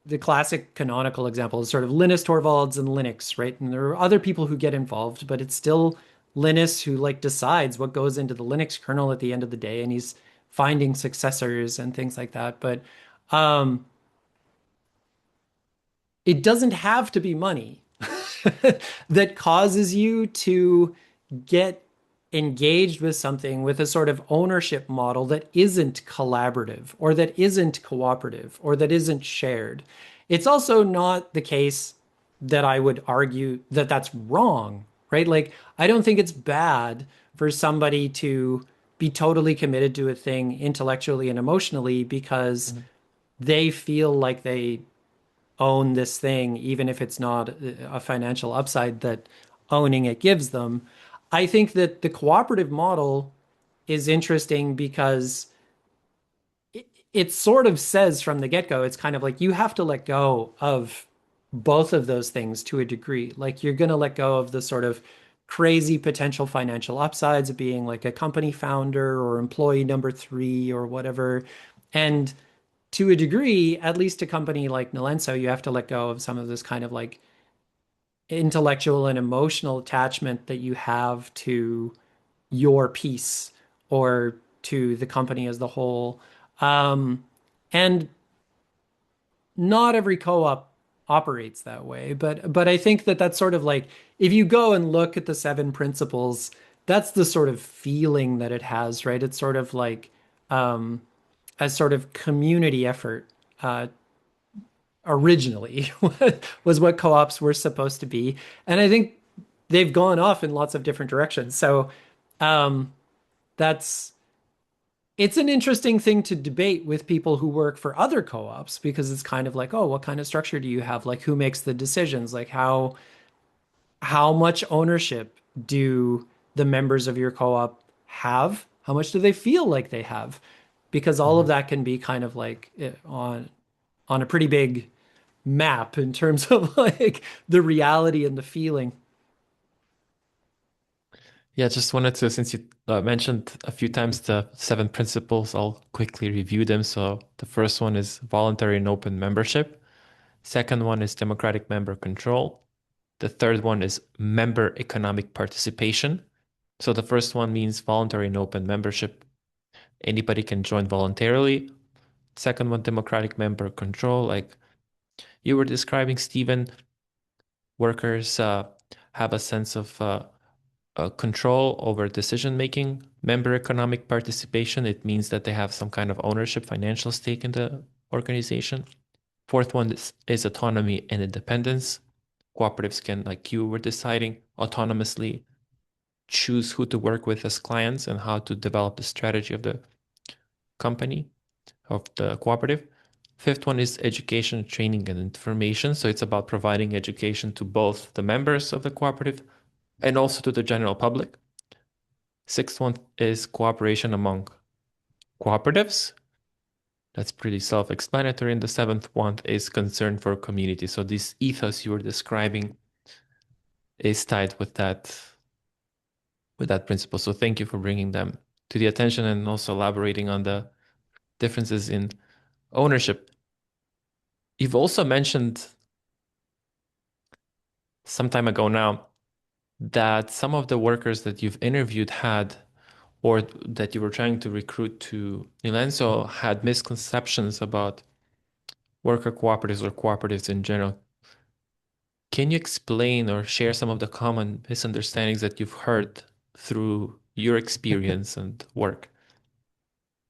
the classic canonical example is sort of Linus Torvalds and Linux, right? And there are other people who get involved, but it's still Linus who like decides what goes into the Linux kernel at the end of the day, and he's finding successors and things like that. But um, it doesn't have to be money that causes you to get engaged with something with a sort of ownership model that isn't collaborative or that isn't cooperative or that isn't shared. It's also not the case that I would argue that that's wrong, right? Like, I don't think it's bad for somebody to be totally committed to a thing intellectually and emotionally because Mhm. they feel like they own this thing, even if it's not a financial upside that owning it gives them. I think that the cooperative model is interesting because it sort of says from the get-go, it's kind of like you have to let go of both of those things to a degree. Like you're going to let go of the sort of crazy potential financial upsides of being like a company founder or employee number three or whatever. And to a degree, at least a company like Nilenso, you have to let go of some of this kind of like intellectual and emotional attachment that you have to your piece or to the company as the whole. And not every co-op operates that way, but I think that that's sort of like if you go and look at the seven principles that's the sort of feeling that it has, right? It's sort of like a sort of community effort uh, originally was what co-ops were supposed to be. And I think they've gone off in lots of different directions. So um, that's it's an interesting thing to debate with people who work for other co-ops because it's kind of like, oh, what kind of structure do you have? Like who makes the decisions? Like how much ownership do the members of your co-op have? How much do they feel like they have? Because all of Mhm. that can be kind of like on a pretty big map in terms of like the reality and the feeling. Yeah, just wanted to, since you mentioned a few times the seven principles, I'll quickly review them. So the first one is voluntary and open membership. Second one is democratic member control. The third one is member economic participation. So the first one means voluntary and open membership. Anybody can join voluntarily. Second one, democratic member control. Like you were describing, Stephen, workers have a sense of control over decision making. Member economic participation, it means that they have some kind of ownership, financial stake in the organization. Fourth one is autonomy and independence. Cooperatives can, like you were deciding, autonomously choose who to work with as clients and how to develop the strategy of the company, of the cooperative. Fifth one is education, training, and information. So it's about providing education to both the members of the cooperative and also to the general public. Sixth one is cooperation among cooperatives. That's pretty self-explanatory. And the seventh one is concern for community. So this ethos you were describing is tied with that principle. So thank you for bringing them to the attention and also elaborating on the differences in ownership. You've also mentioned some time ago now that some of the workers that you've interviewed had or that you were trying to recruit to Nilenso had misconceptions about worker cooperatives or cooperatives in general. Can you explain or share some of the common misunderstandings that you've heard through your experience and work?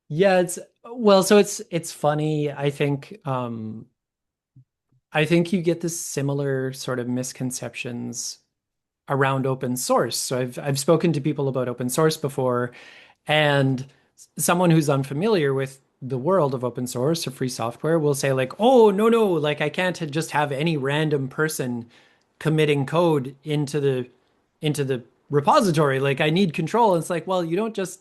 Yeah, it's well, so it's funny. I think you get this similar sort of misconceptions around open source. So I've spoken to people about open source before, and someone who's unfamiliar with the world of open source or free software will say like, "Oh, no, like I can't just have any random person committing code into the repository. Like I need control." And it's like, well, you don't just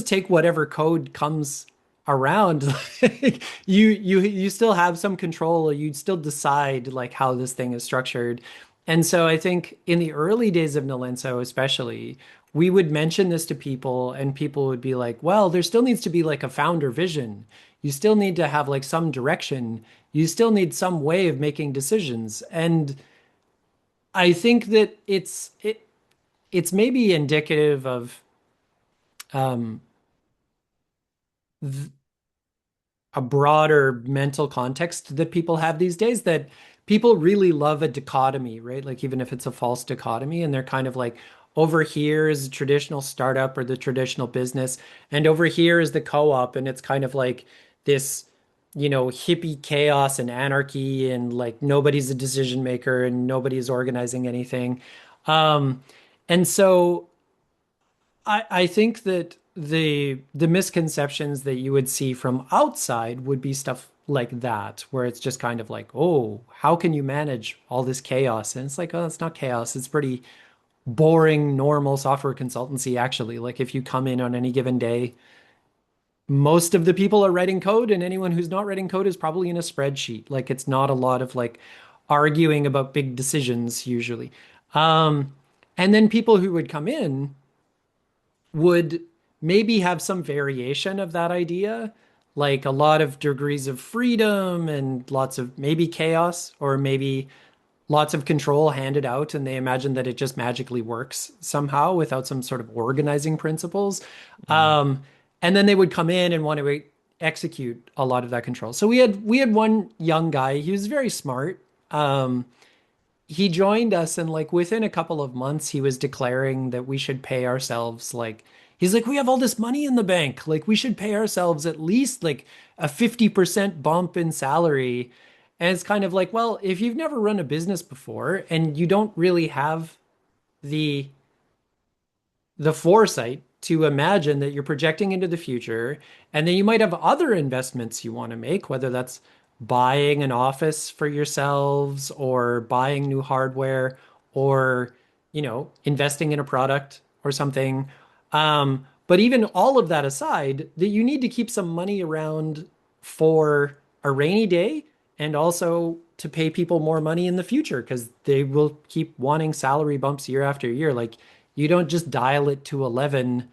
take whatever code comes around. Like, you still have some control. You still decide like how this thing is structured. And so I think in the early days of Nilenso, especially, we would mention this to people, and people would be like, well, there still needs to be like a founder vision. You still need to have like some direction. You still need some way of making decisions. And I think that it's maybe indicative of um, a broader mental context that people have these days, that people really love a dichotomy, right? Like even if it's a false dichotomy, and they're kind of like, over here is a traditional startup or the traditional business, and over here is the co-op, and it's kind of like this, hippie chaos and anarchy, and like nobody's a decision maker and nobody's organizing anything. Um, and so I think that the misconceptions that you would see from outside would be stuff like that, where it's just kind of like, oh, how can you manage all this chaos? And it's like, oh, it's not chaos. It's pretty boring, normal software consultancy, actually. Like if you come in on any given day, most of the people are writing code, and anyone who's not writing code is probably in a spreadsheet. Like it's not a lot of like arguing about big decisions usually. Um, and then people who would come in would maybe have some variation of that idea, like a lot of degrees of freedom and lots of maybe chaos, or maybe lots of control handed out, and they imagine that it just magically works somehow without some sort of organizing principles. Mm. Um, and then they would come in and want to execute a lot of that control. So we had one young guy. He was very smart. Um, he joined us, and like within a couple of months he was declaring that we should pay ourselves like he's like, we have all this money in the bank, like we should pay ourselves at least like a 50% bump in salary. And it's kind of like, well, if you've never run a business before and you don't really have the foresight to imagine that you're projecting into the future, and then you might have other investments you want to make, whether that's buying an office for yourselves or buying new hardware or, investing in a product or something. But even all of that aside, that you need to keep some money around for a rainy day and also to pay people more money in the future because they will keep wanting salary bumps year after year. Like you don't just dial it to 11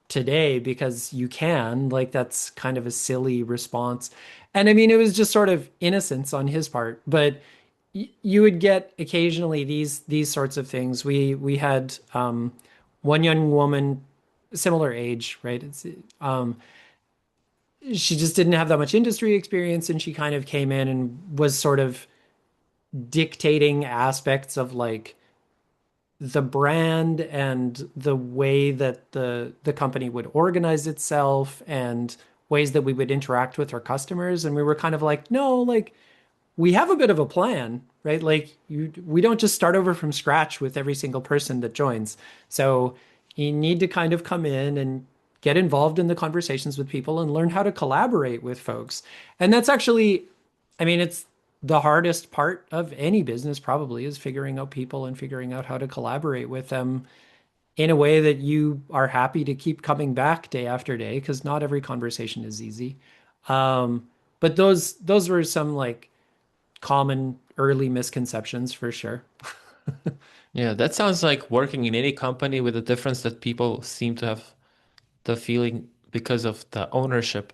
today because you can. Like that's kind of a silly response. And I mean, it was just sort of innocence on his part, but you would get occasionally these sorts of things. We had one young woman, similar age, right? She just didn't have that much industry experience, and she kind of came in and was sort of dictating aspects of like the brand and the way that the company would organize itself and ways that we would interact with our customers. And we were kind of like, no, like we have a bit of a plan, right? Like we don't just start over from scratch with every single person that joins. So you need to kind of come in and get involved in the conversations with people and learn how to collaborate with folks. And that's actually, I mean, it's the hardest part of any business probably is figuring out people and figuring out how to collaborate with them in a way that you are happy to keep coming back day after day, because not every conversation is easy. But those were some like common early misconceptions for sure. Yeah, that sounds like working in any company with the difference that people seem to have the feeling because of the ownership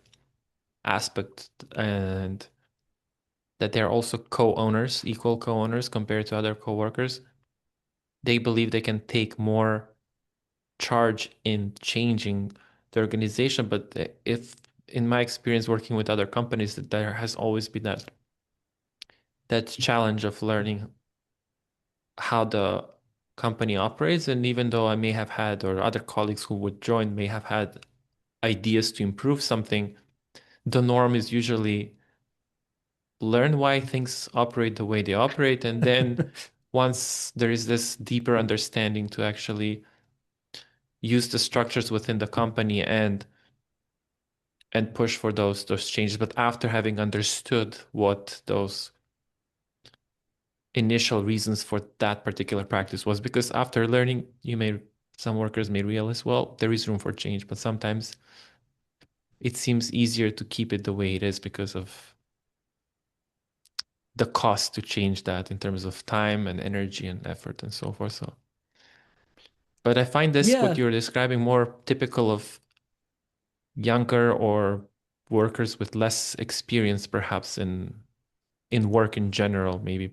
aspect and that they're also co-owners, equal co-owners compared to other co-workers. They believe they can take more charge in changing the organization. But if, in my experience working with other companies, that there has always been that challenge of learning how the company operates. And even though I may have had, or other colleagues who would join may have had ideas to improve something, the norm is usually learn why things operate the way they operate. And then once there is this deeper understanding to actually use the structures within the company and push for those changes. But after having understood what those initial reasons for that particular practice was, because after learning, some workers may realize, well, there is room for change, but sometimes it seems easier to keep it the way it is because of the cost to change that in terms of time and energy and effort and so forth. So, but I find this what Yeah, you're describing more typical of younger or workers with less experience, perhaps in work in general, maybe.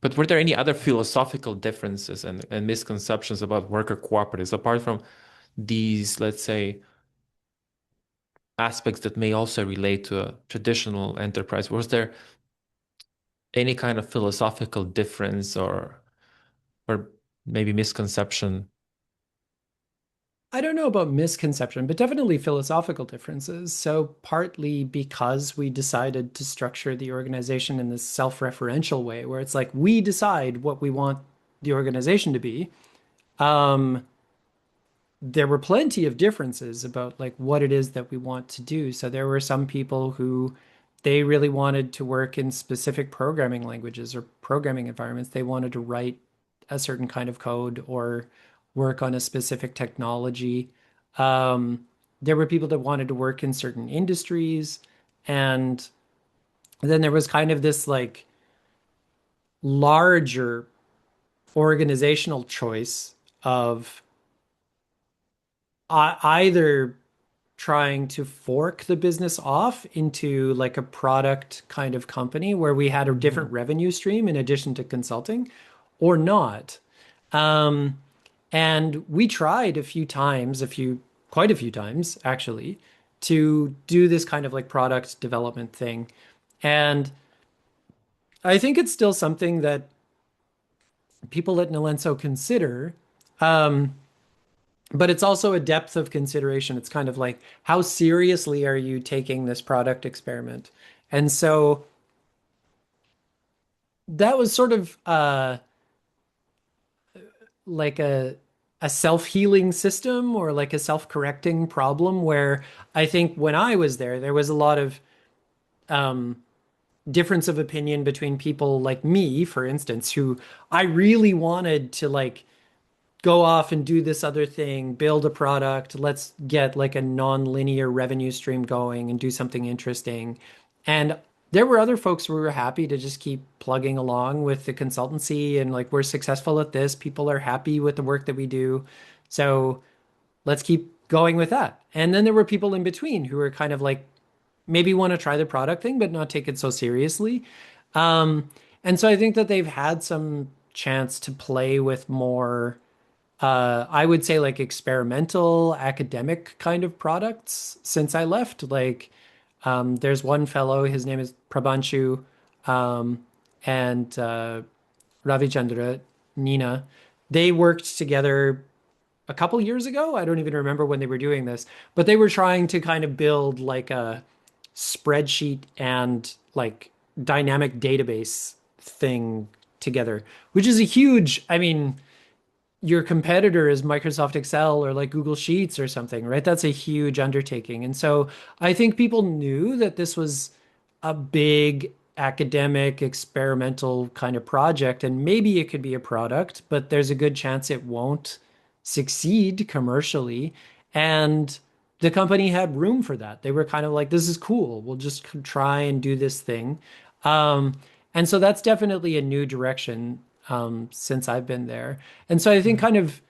But were there any other philosophical differences and misconceptions about worker cooperatives apart from these, let's say, aspects that may also relate to a traditional enterprise? Was there any kind of philosophical difference or maybe misconception? I don't know about misconception, but definitely philosophical differences. So, partly because we decided to structure the organization in this self-referential way, where it's like we decide what we want the organization to be. Um, there were plenty of differences about like what it is that we want to do. So there were some people who they really wanted to work in specific programming languages or programming environments. They wanted to write a certain kind of code or work on a specific technology. Um, there were people that wanted to work in certain industries. And then there was kind of this like larger organizational choice of either trying to fork the business off into like a product kind of company where we had a different Mhm. revenue stream in addition to consulting or not. Um, and we tried a few times, quite a few times actually, to do this kind of like product development thing. And I think it's still something that people at Nilenso consider. Um, but it's also a depth of consideration. It's kind of like, how seriously are you taking this product experiment? And so that was sort of like a self-healing system or like a self-correcting problem where I think when I was there, there was a lot of um, difference of opinion between people like me, for instance, who I really wanted to like go off and do this other thing, build a product, let's get like a non-linear revenue stream going and do something interesting. And there were other folks who were happy to just keep plugging along with the consultancy and like we're successful at this, people are happy with the work that we do. So let's keep going with that. And then there were people in between who were kind of like maybe want to try the product thing, but not take it so seriously. Um, and so I think that they've had some chance to play with more I would say like experimental academic kind of products since I left. Like, there's one fellow, his name is Prabhanshu, and Ravichandra, Nina. They worked together a couple years ago. I don't even remember when they were doing this, but they were trying to kind of build like a spreadsheet and like dynamic database thing together, which is a huge, I mean, your competitor is Microsoft Excel or like Google Sheets or something, right? That's a huge undertaking. And so I think people knew that this was a big academic experimental kind of project, and maybe it could be a product, but there's a good chance it won't succeed commercially. And the company had room for that. They were kind of like, this is cool. We'll just try and do this thing. Um, and so that's definitely a new direction since I've been there. And so I think kind of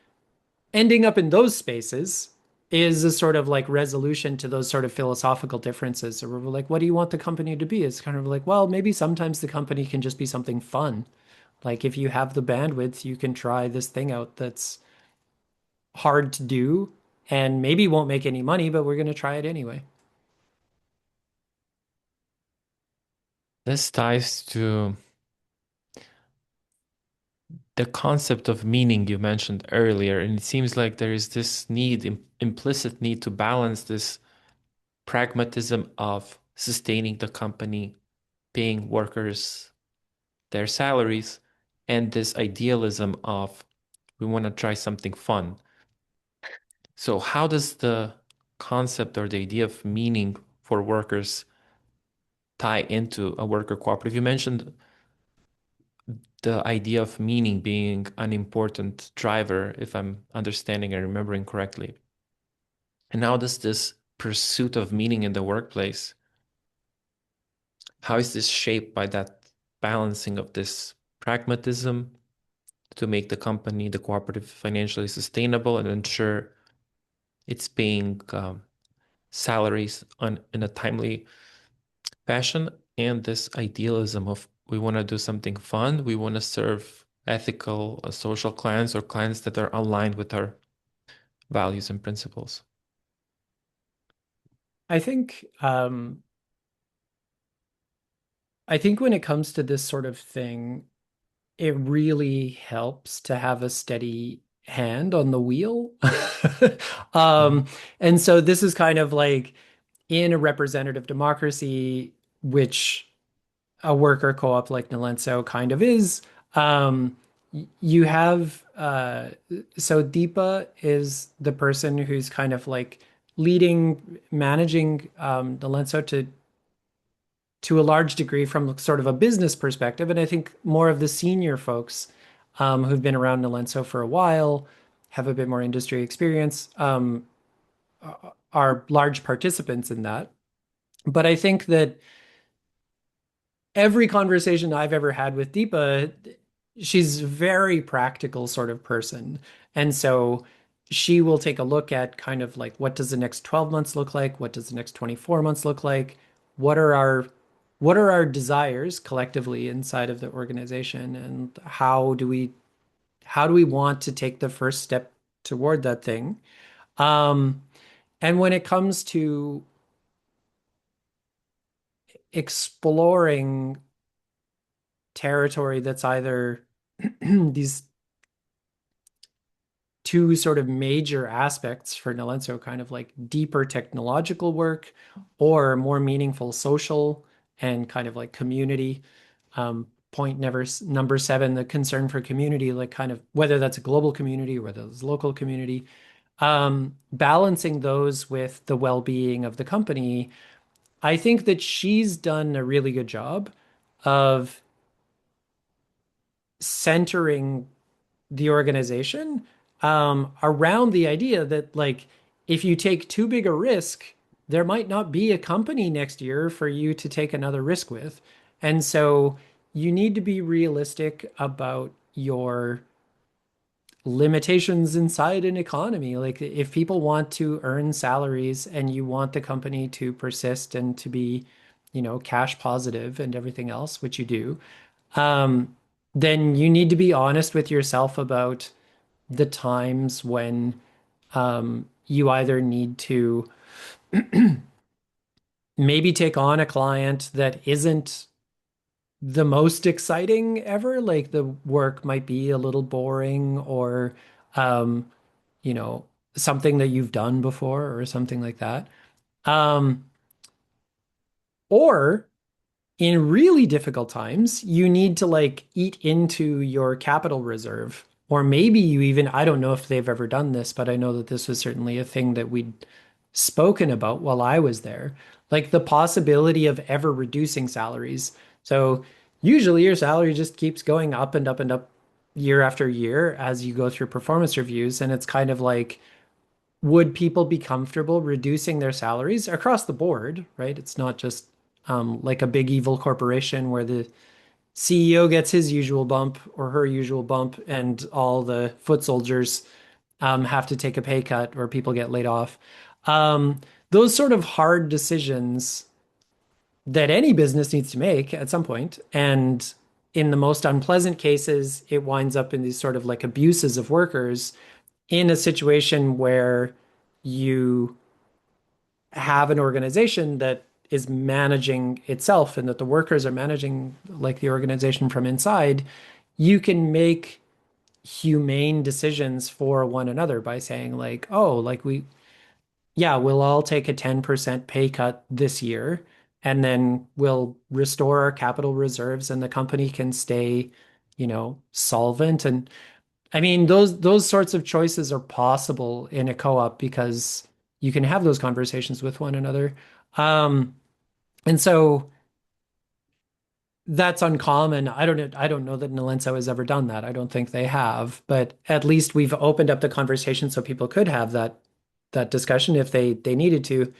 ending up in those spaces is a sort of like resolution to those sort of philosophical differences. Or we're like, what do you want the company to be? It's kind of like, well, maybe sometimes the company can just be something fun. Like if you have the bandwidth, you can try this thing out that's hard to do and maybe won't make any money, but we're going to try it anyway. This ties to the concept of meaning you mentioned earlier, and it seems like there is this need, implicit need to balance this pragmatism of sustaining the company, paying workers their salaries, and this idealism of we want to try something fun. So, how does the concept or the idea of meaning for workers tie into a worker cooperative? You mentioned the idea of meaning being an important driver, if I'm understanding and remembering correctly. And how does this pursuit of meaning in the workplace, how is this shaped by that balancing of this pragmatism to make the company, the cooperative, financially sustainable and ensure it's paying salaries in a timely fashion, and this idealism of we want to do something fun, we want to serve ethical, social clients or clients that are aligned with our values and principles. I think I think when it comes to this sort of thing, it really helps to have a steady hand on the wheel. Mhm. Um, and so this is kind of like in a representative democracy, which a worker co-op like Nilenso kind of is. You have so Deepa is the person who's kind of like leading, managing Nilenso to a large degree from sort of a business perspective. And I think more of the senior folks who've been around Nilenso for a while, have a bit more industry experience, are large participants in that. But I think that every conversation I've ever had with Deepa, she's a very practical sort of person. And so she will take a look at kind of like what does the next 12 months look like? What does the next 24 months look like? What are our what are our desires collectively inside of the organization and how do we want to take the first step toward that thing? Um, and when it comes to exploring territory that's either these two sort of major aspects for Nilenso, kind of like deeper technological work or more meaningful social and kind of like community. Point never number seven, the concern for community, like kind of whether that's a global community or whether it's local community, balancing those with the well-being of the company. I think that she's done a really good job of centering the organization around the idea that like if you take too big a risk, there might not be a company next year for you to take another risk with. And so you need to be realistic about your limitations inside an economy. Like if people want to earn salaries and you want the company to persist and to be, cash positive and everything else, which you do, um, then you need to be honest with yourself about the times when you either need to maybe take on a client that isn't the most exciting ever, like the work might be a little boring or um, you know, something that you've done before or something like that. Um, or in really difficult times, you need to like eat into your capital reserve. Or maybe you even, I don't know if they've ever done this, but I know that this was certainly a thing that we'd spoken about while I was there. Like the possibility of ever reducing salaries. So usually your salary just keeps going up and up and up year after year as you go through performance reviews. And it's kind of like, would people be comfortable reducing their salaries across the board, right? It's not just like a big evil corporation where the CEO gets his usual bump or her usual bump, and all the foot soldiers have to take a pay cut or people get laid off. Those sort of hard decisions that any business needs to make at some point, and in the most unpleasant cases, it winds up in these sort of like abuses of workers in a situation where you have an organization that is managing itself and that the workers are managing like the organization from inside, you can make humane decisions for one another by saying like, oh, like yeah, we'll all take a 10% pay cut this year, and then we'll restore our capital reserves and the company can stay, solvent. And I mean, those sorts of choices are possible in a co-op because you can have those conversations with one another. Um, and so that's uncommon. I don't know that Nilenso has ever done that. I don't think they have, but at least we've opened up the conversation so people could have that discussion if they needed to.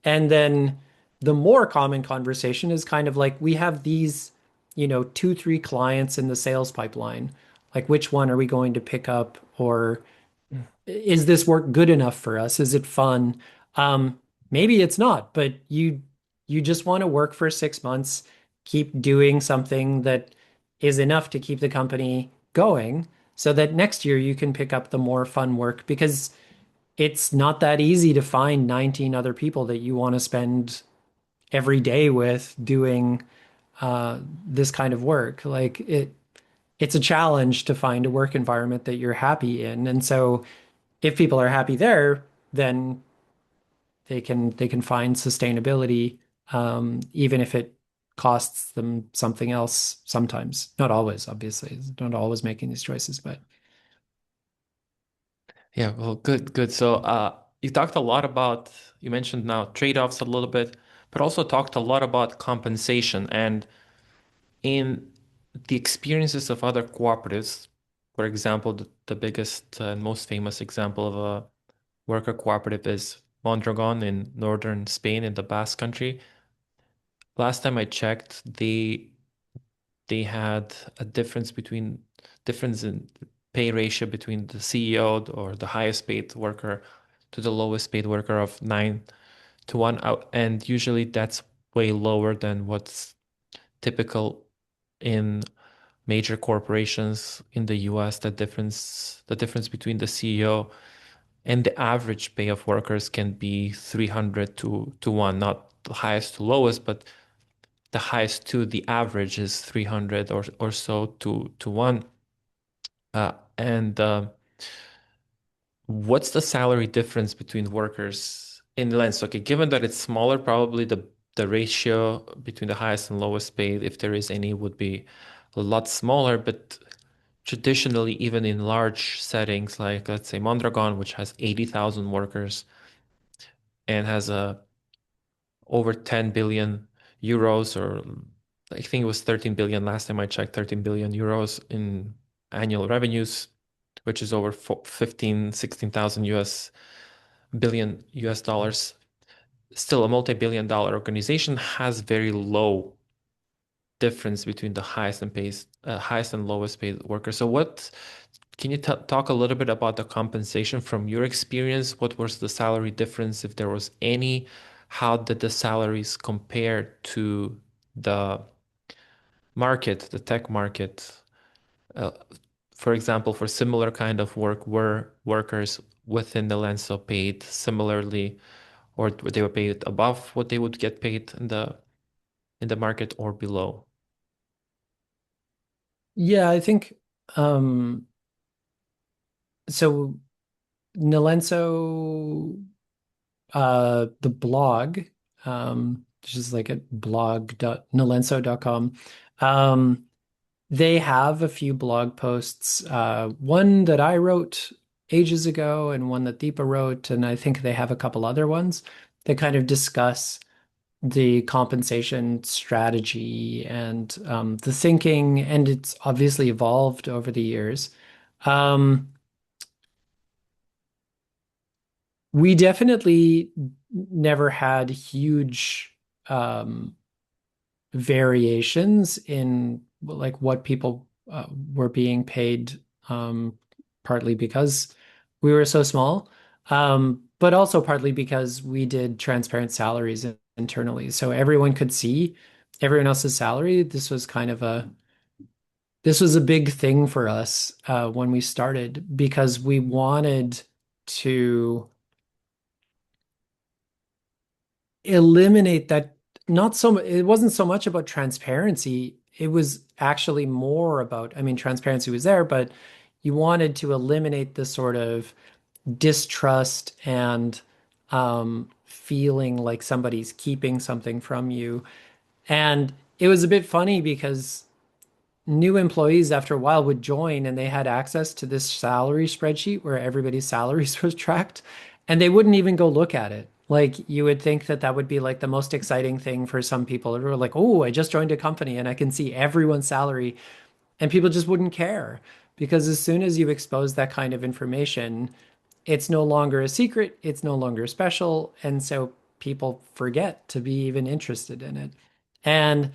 And then the more common conversation is kind of like we have these, two, three clients in the sales pipeline. Like which one are we going to pick up, or is this work good enough for us? Is it fun? Maybe it's not, but you just want to work for 6 months, keep doing something that is enough to keep the company going so that next year you can pick up the more fun work because it's not that easy to find 19 other people that you want to spend every day with doing this kind of work. Like it's a challenge to find a work environment that you're happy in. And so if people are happy there, then they can find sustainability, even if it costs them something else sometimes. Not always, obviously. Not always making these choices, but Yeah, well, good, good. So, you talked a lot about, you mentioned now trade-offs a little bit, but also talked a lot about compensation. And in the experiences of other cooperatives, for example, the biggest and most famous example of a worker cooperative is Mondragon in northern Spain in the Basque Country. Last time I checked, they had a difference in pay ratio between the CEO or the highest paid worker to the lowest paid worker of 9 to 1 out, and usually that's way lower than what's typical in major corporations in the US. The difference between the CEO and the average pay of workers can be 300 to 1, not the highest to lowest, but the highest to the average is 300 or so to 1. And what's the salary difference between workers in Nilenso? Okay, given that it's smaller, probably the ratio between the highest and lowest paid, if there is any, would be a lot smaller. But traditionally, even in large settings like let's say Mondragon, which has 80,000 workers and has a over 10 billion euros, or I think it was 13 billion last time I checked, 13 billion euros in annual revenues, which is over 15, 16,000 billion US dollars. Still, a multi-billion dollar organization has very low difference between the highest and lowest paid workers. So what can you talk a little bit about the compensation from your experience? What was the salary difference, if there was any? How did the salaries compare to the market, the tech market? Uh, for example, for similar kind of work, were workers within the Lenso paid similarly, or they were paid above what they would get paid in the market or below? Yeah, I think um so Nilenso, the blog, which is like at blog.nilenso.com. They have a few blog posts, one that I wrote ages ago and one that Deepa wrote, and I think they have a couple other ones that kind of discuss the compensation strategy and the thinking, and it's obviously evolved over the years. Um, we definitely never had huge um, variations in like what people were being paid, partly because we were so small, but also partly because we did transparent salaries internally. So everyone could see everyone else's salary. This was a big thing for us when we started because we wanted to eliminate that. Not so it wasn't so much about transparency. It was actually more about, I mean, transparency was there, but you wanted to eliminate the sort of distrust and feeling like somebody's keeping something from you. And it was a bit funny because new employees after a while would join and they had access to this salary spreadsheet where everybody's salaries was tracked, and they wouldn't even go look at it. Like you would think that that would be like the most exciting thing for some people who are like, "Oh, I just joined a company and I can see everyone's salary." And people just wouldn't care because as soon as you expose that kind of information, it's no longer a secret, it's no longer special, and so people forget to be even interested in it. And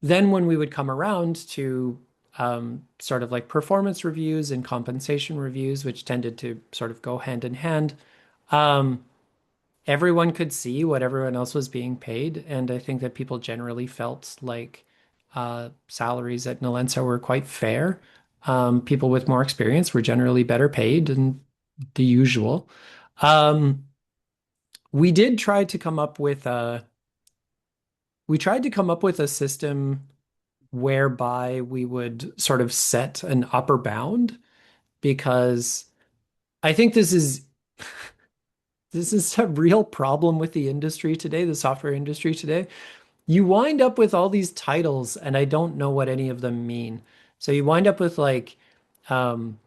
then when we would come around to sort of like performance reviews and compensation reviews, which tended to sort of go hand in hand, um, everyone could see what everyone else was being paid. And I think that people generally felt like salaries at Nilenso were quite fair. People with more experience were generally better paid and the usual. Um, we did try to come up with a we tried to come up with a system whereby we would sort of set an upper bound because I think this is a real problem with the industry today, the software industry today. You wind up with all these titles and I don't know what any of them mean. So you wind up with like um,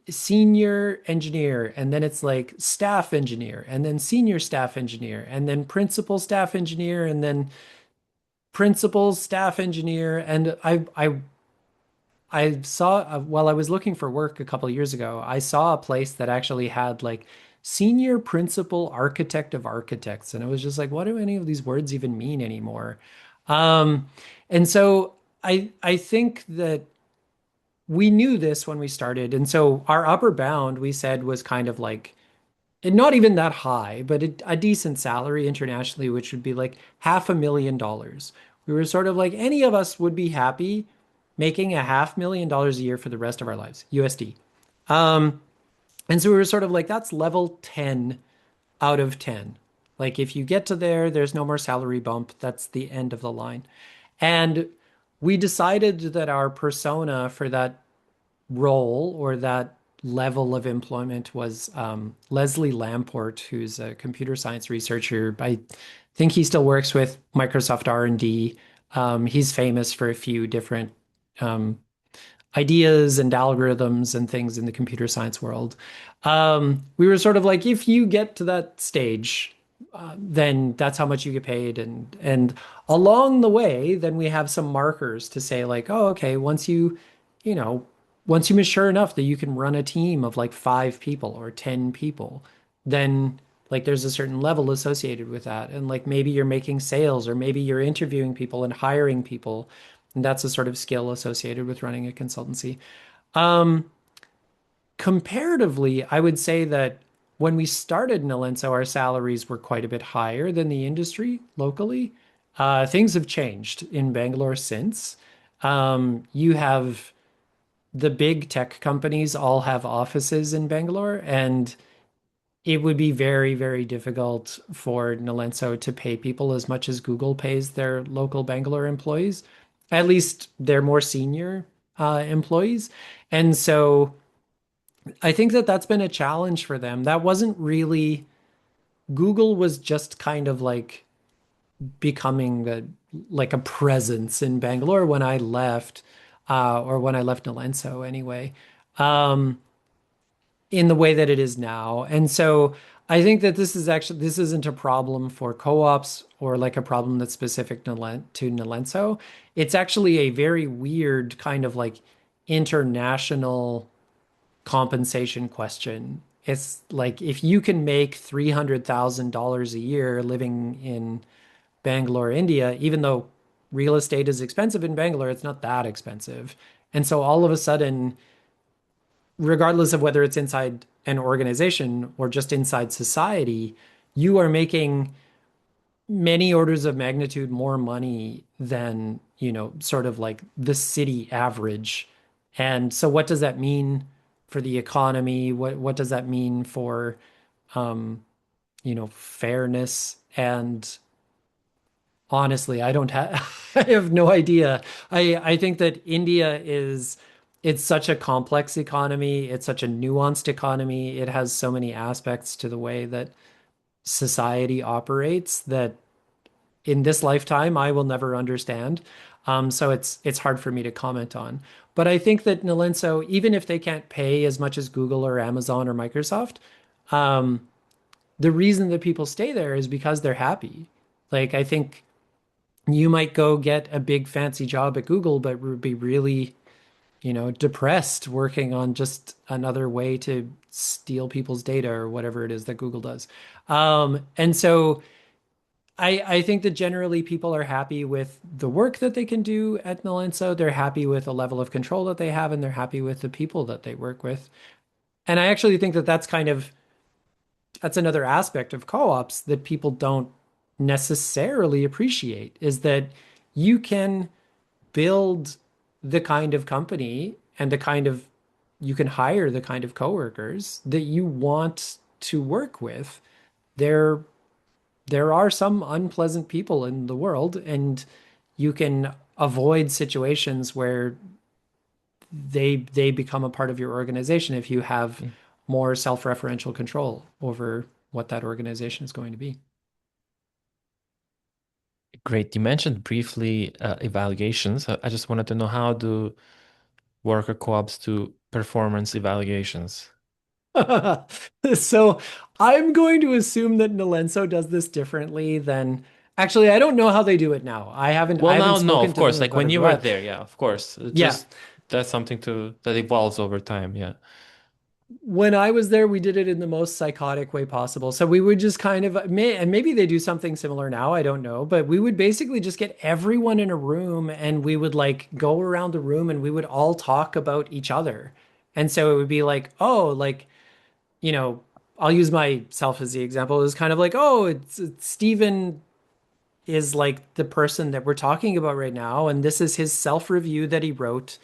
senior engineer, and then it's like staff engineer, and then senior staff engineer, and then principal staff engineer, and then principal staff engineer. And I saw while I was looking for work a couple of years ago, I saw a place that actually had like senior principal architect of architects, and I was just like, what do any of these words even mean anymore? Um, and so I think that we knew this when we started, and so our upper bound we said was kind of like and not even that high, but a decent salary internationally, which would be like $500,000. We were sort of like any of us would be happy making $500,000 a year for the rest of our lives, USD. Um, and so we were sort of like, that's level 10 out of 10. Like if you get to there, there's no more salary bump. That's the end of the line. And we decided that our persona for that role or that level of employment was Leslie Lamport, who's a computer science researcher. I think he still works with Microsoft R&D. He's famous for a few different um, ideas and algorithms and things in the computer science world. We were sort of like, if you get to that stage, then that's how much you get paid. And along the way, then we have some markers to say like, oh, okay, you know, once you mature enough that you can run a team of like 5 people or 10 people, then like there's a certain level associated with that. And like maybe you're making sales or maybe you're interviewing people and hiring people. And that's a sort of skill associated with running a consultancy. Um, Comparatively, I would say that when we started Nilenso, our salaries were quite a bit higher than the industry locally. Things have changed in Bangalore since. You have the big tech companies all have offices in Bangalore, and it would be very, very difficult for Nilenso to pay people as much as Google pays their local Bangalore employees. At least they're more senior employees. And so I think that that's been a challenge for them. That wasn't really, Google was just kind of like becoming like a presence in Bangalore when I left, or when I left Nilenso anyway. Um, in the way that it is now. And so I think that this isn't a problem for co-ops or like a problem that's specific to Nilenso. It's actually a very weird kind of like international compensation question. It's like if you can make $300,000 a year living in Bangalore, India, even though real estate is expensive in Bangalore, it's not that expensive. And so all of a sudden, regardless of whether it's inside an organization or just inside society, you are making many orders of magnitude more money than, sort of like the city average. And so what does that mean for the economy? What does that mean for fairness? And honestly, I don't have I have no idea. I think that it's such a complex economy. It's such a nuanced economy. It has so many aspects to the way that society operates that in this lifetime I will never understand. So it's hard for me to comment on. But I think that Nilenso, even if they can't pay as much as Google or Amazon or Microsoft, the reason that people stay there is because they're happy. Like I think you might go get a big fancy job at Google, but be really, depressed working on just another way to steal people's data or whatever it is that Google does. And so I think that generally people are happy with the work that they can do at Nilenso. They're happy with the level of control that they have, and they're happy with the people that they work with. And I actually think that that's another aspect of co-ops that people don't necessarily appreciate is that you can build the kind of company and you can hire the kind of coworkers that you want to work with. There, there are some unpleasant people in the world, and you can avoid situations where they become a part of your organization if you have Mm. more self-referential control over what that organization is going to be. Great. You mentioned briefly evaluations. I just wanted to know, how do worker co-ops do performance evaluations? So I'm going to assume that Nilenso does this differently than actually, I don't know how they do it now. I Well, haven't now, no, spoken of to them course. Like about when it. you were But there, yeah, of course. It yeah, just that's something that evolves over time. Yeah. when I was there, we did it in the most psychotic way possible. So we would just kind of, and maybe they do something similar now, I don't know, but we would basically just get everyone in a room and we would like go around the room and we would all talk about each other. And so it would be like, oh, like, you know, I'll use myself as the example. It was kind of like, oh, it's Steven is like the person that we're talking about right now, and this is his self-review that he wrote.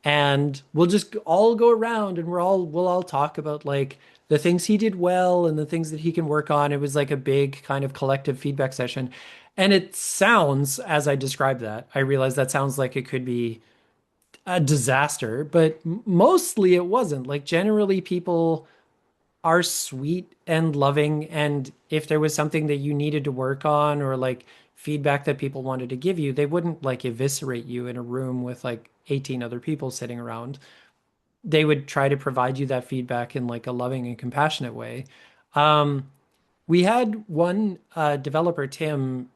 And we'll just all go around and we'll all talk about like the things he did well and the things that he can work on. It was like a big kind of collective feedback session. And it sounds, as I described that, I realize that sounds like it could be a disaster, but mostly it wasn't. Like generally people are sweet and loving, and if there was something that you needed to work on or like feedback that people wanted to give you, they wouldn't like eviscerate you in a room with like 18 other people sitting around. They would try to provide you that feedback in like a loving and compassionate way. Um, we had one developer, Tim,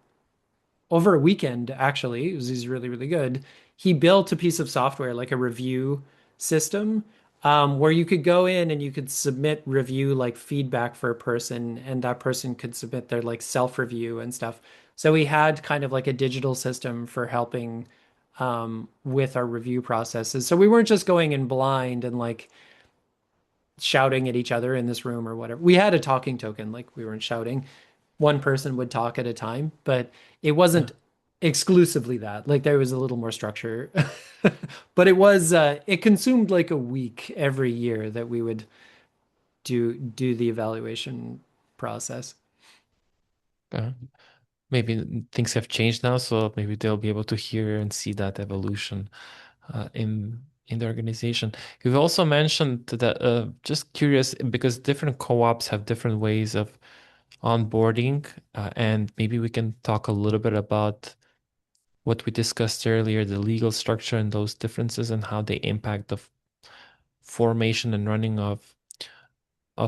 over a weekend, actually. He's really, really good. He built a piece of software, like a review system, where you could go in and you could submit review like feedback for a person, and that person could submit their like self-review and stuff. So we had kind of like a digital system for helping with our review processes. So we weren't just going in blind and like shouting at each other in this room or whatever. We had a talking token, like we weren't shouting. One person would talk at a time, but it Yeah. wasn't exclusively that. Like there was a little more structure. But it consumed like a week every year that we would do the evaluation process. Uh, Maybe things have changed now, so maybe they'll be able to hear and see that evolution in the organization. You've also mentioned that just curious because different co-ops have different ways of onboarding, and maybe we can talk a little bit about what we discussed earlier, the legal structure and those differences and how they impact the formation and running of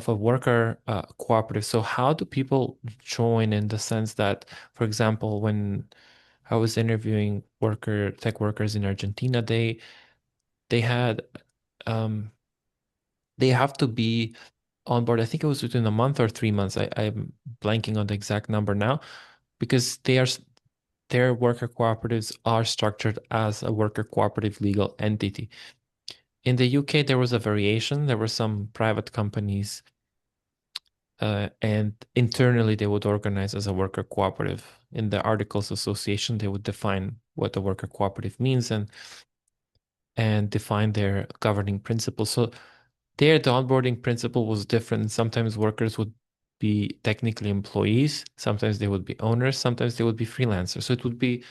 a worker cooperative. So how do people join in the sense that, for example, when I was interviewing tech workers in Argentina, they had um, they have to be on board. I think it was within a month or 3 months. I'm blanking on the exact number now because their worker cooperatives are structured as a worker cooperative legal entity. In the UK, there was a variation. There were some private companies, and internally they would organize as a worker cooperative. In the Articles Association, they would define what a worker cooperative means and define their governing principles. So there, the onboarding principle was different. Sometimes workers would be technically employees, sometimes they would be owners, sometimes they would be freelancers. So it would be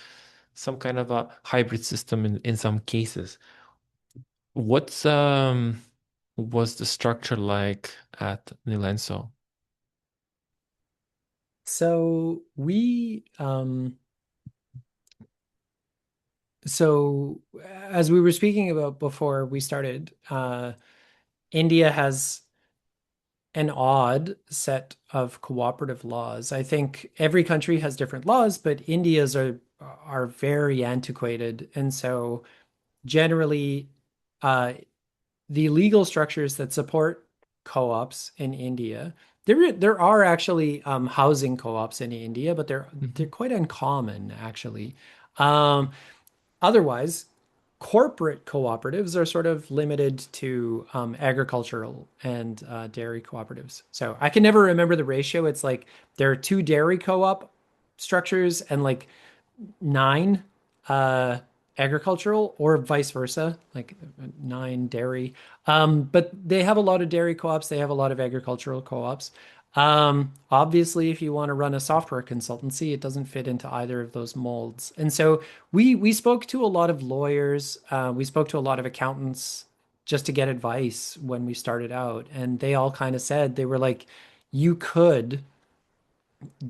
some kind of a hybrid system in some cases. What's was the structure like at Nilenso? So so as we were speaking about before we started, India has an odd set of cooperative laws. I think every country has different laws, but India's are very antiquated, and so generally, uh, the legal structures that support co-ops in India, there are actually housing co-ops in India, but they're Mhm. quite uncommon actually. Um, Otherwise, corporate cooperatives are sort of limited to agricultural and dairy cooperatives. So I can never remember the ratio. It's like there are two dairy co-op structures and like nine uh, agricultural, or vice versa, like nine dairy. But they have a lot of dairy co-ops. They have a lot of agricultural co-ops. Obviously, if you want to run a software consultancy, it doesn't fit into either of those molds. And so we spoke to a lot of lawyers. We spoke to a lot of accountants just to get advice when we started out, and they all kind of said they were like, you could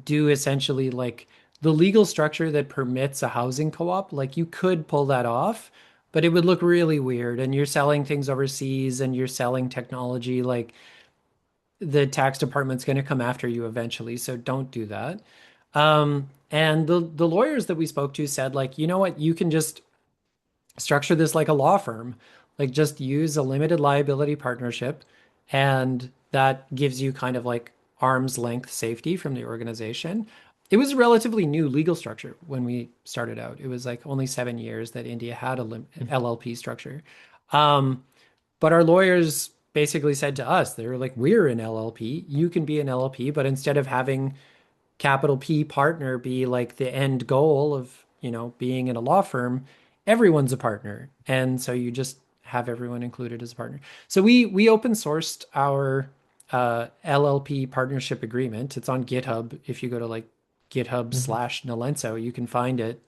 do essentially like the legal structure that permits a housing co-op, like you could pull that off, but it would look really weird. And you're selling things overseas and you're selling technology, like the tax department's going to come after you eventually. So don't do that. And the lawyers that we spoke to said, like, you know what, you can just structure this like a law firm, like just use a limited liability partnership, and that gives you kind of like arm's length safety from the organization. It was a relatively new legal structure when we started out. It was like only 7 years that India had a LLP structure. Um, but our lawyers basically said to us, they were like, we're an LLP, you can be an LLP, but instead of having capital P partner be like the end goal of, being in a law firm, everyone's a partner. And so you just have everyone included as a partner. So we open sourced our LLP partnership agreement. It's on GitHub. If you go to like GitHub Mhm. slash Nilenso, you can find it.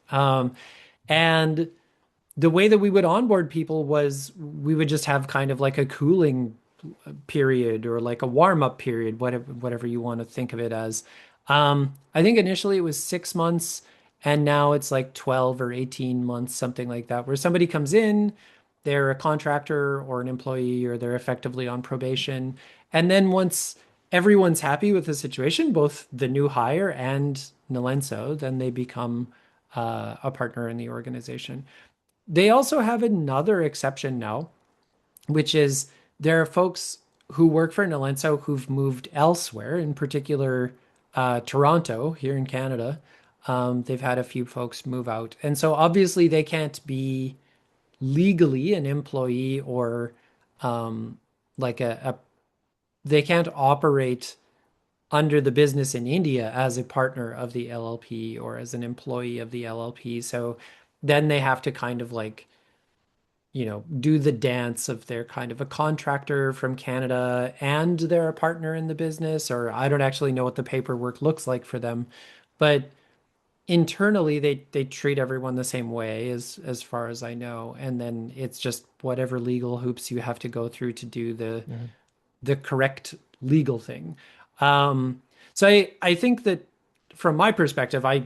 And the way that we would onboard people was we would just have kind of like a cooling period or like a warm-up period, whatever you want to think of it as. I think initially it was 6 months, and now it's like 12 or 18 months, something like that, where somebody comes in, they're a contractor or an employee, or they're effectively on probation. And then once everyone's happy with the situation, both the new hire and Nilenso, then they become a partner in the organization. They also have another exception now, which is there are folks who work for Nilenso who've moved elsewhere, in particular Toronto here in Canada. They've had a few folks move out. And so obviously they can't be legally an employee or like they can't operate under the business in India as a partner of the LLP or as an employee of the LLP. So then they have to kind of like do the dance of they're kind of a contractor from Canada and they're a partner in the business, or I don't actually know what the paperwork looks like for them. But internally they treat everyone the same way as far as I know. And then it's just whatever legal hoops you have to go through to do Mhm. the correct legal thing. Um, so I think that from my perspective, I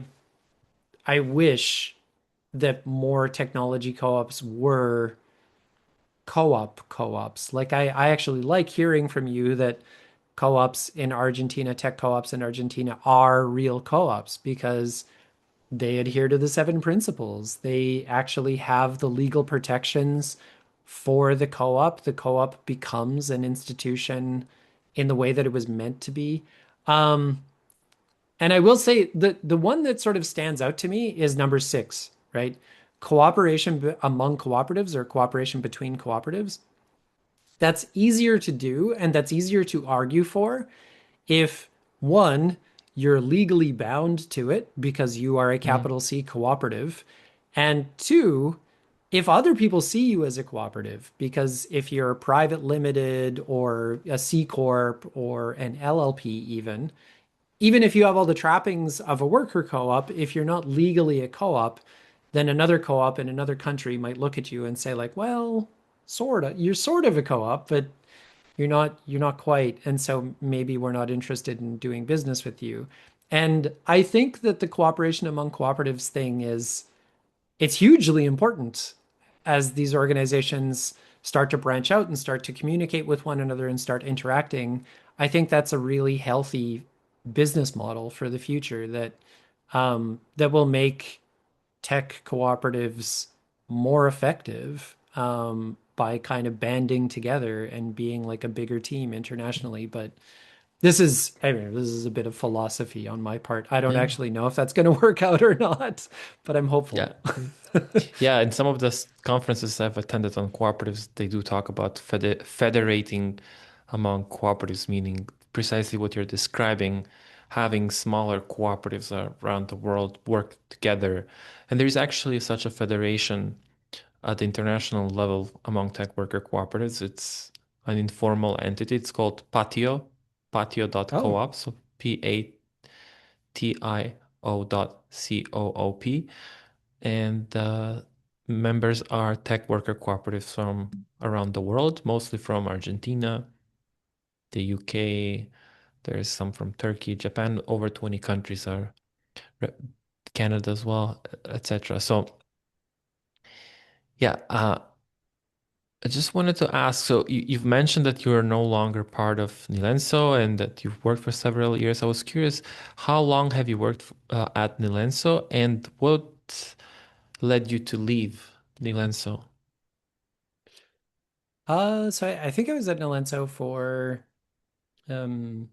wish that more technology co-ops were co-ops. Like I actually like hearing from you that co-ops in Argentina, tech co-ops in Argentina are real co-ops because they adhere to the seven principles. They actually have the legal protections for the co-op. The co-op becomes an institution in the way that it was meant to be. Um, and I will say the one that sort of stands out to me is number six, right? Cooperation among cooperatives or cooperation between cooperatives. That's easier to do and that's easier to argue for if one, you're legally bound to it because you are a Mhm. capital C cooperative, and two, if other people see you as a cooperative, because if you're a private limited or a C corp or an LLP even if you have all the trappings of a worker co-op, if you're not legally a co-op, then another co-op in another country might look at you and say like, well, sort of, you're sort of a co-op, but you're not quite. And so maybe we're not interested in doing business with you. And I think that the cooperation among cooperatives thing is it's hugely important as these organizations start to branch out and start to communicate with one another and start interacting. I think that's a really healthy business model for the future that will make tech cooperatives more effective by kind of banding together and being like a bigger team internationally. But I mean, this is a bit of philosophy on my part. I don't Yeah. actually know if that's going to work out or not, but I'm Yeah. hopeful. Yeah, in some of the conferences I've attended on cooperatives, they do talk about federating among cooperatives, meaning precisely what you're describing, having smaller cooperatives around the world work together. And there's actually such a federation at the international level among tech worker cooperatives. It's an informal entity. It's called Patio, Oh, patio.coop, so PATIO.coop. And members are tech worker cooperatives from around the world, mostly from Argentina, the UK. There's some from Turkey, Japan. Over 20 countries are Canada as well, etc. So yeah, I just wanted to ask. So you've mentioned that you are no longer part of Nilenso and that you've worked for several years. I was curious, how long have you worked at Nilenso, and what led you to leave Nilenso? so I think I was at Nilenso for um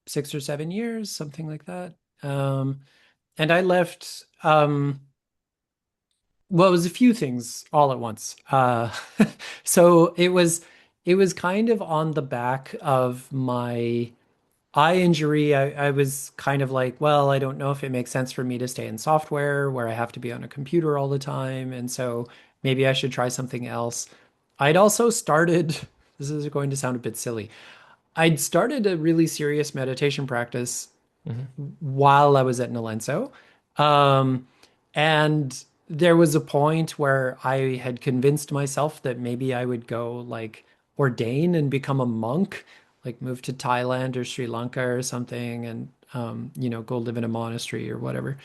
6 or 7 years, something like that. And I left well, it was a few things all at once. So it was kind of on the back of my eye injury. I was kind of like, well, I don't know if it makes sense for me to stay in software where I have to be on a computer all the time. And so maybe I should try something else. I'd also started, this is going to sound a bit silly. I'd started a really serious meditation practice Hmm. while I was at Nilenso. Um, and there was a point where I had convinced myself that maybe I would go like ordain and become a monk, like move to Thailand or Sri Lanka or something and go live in a monastery or whatever.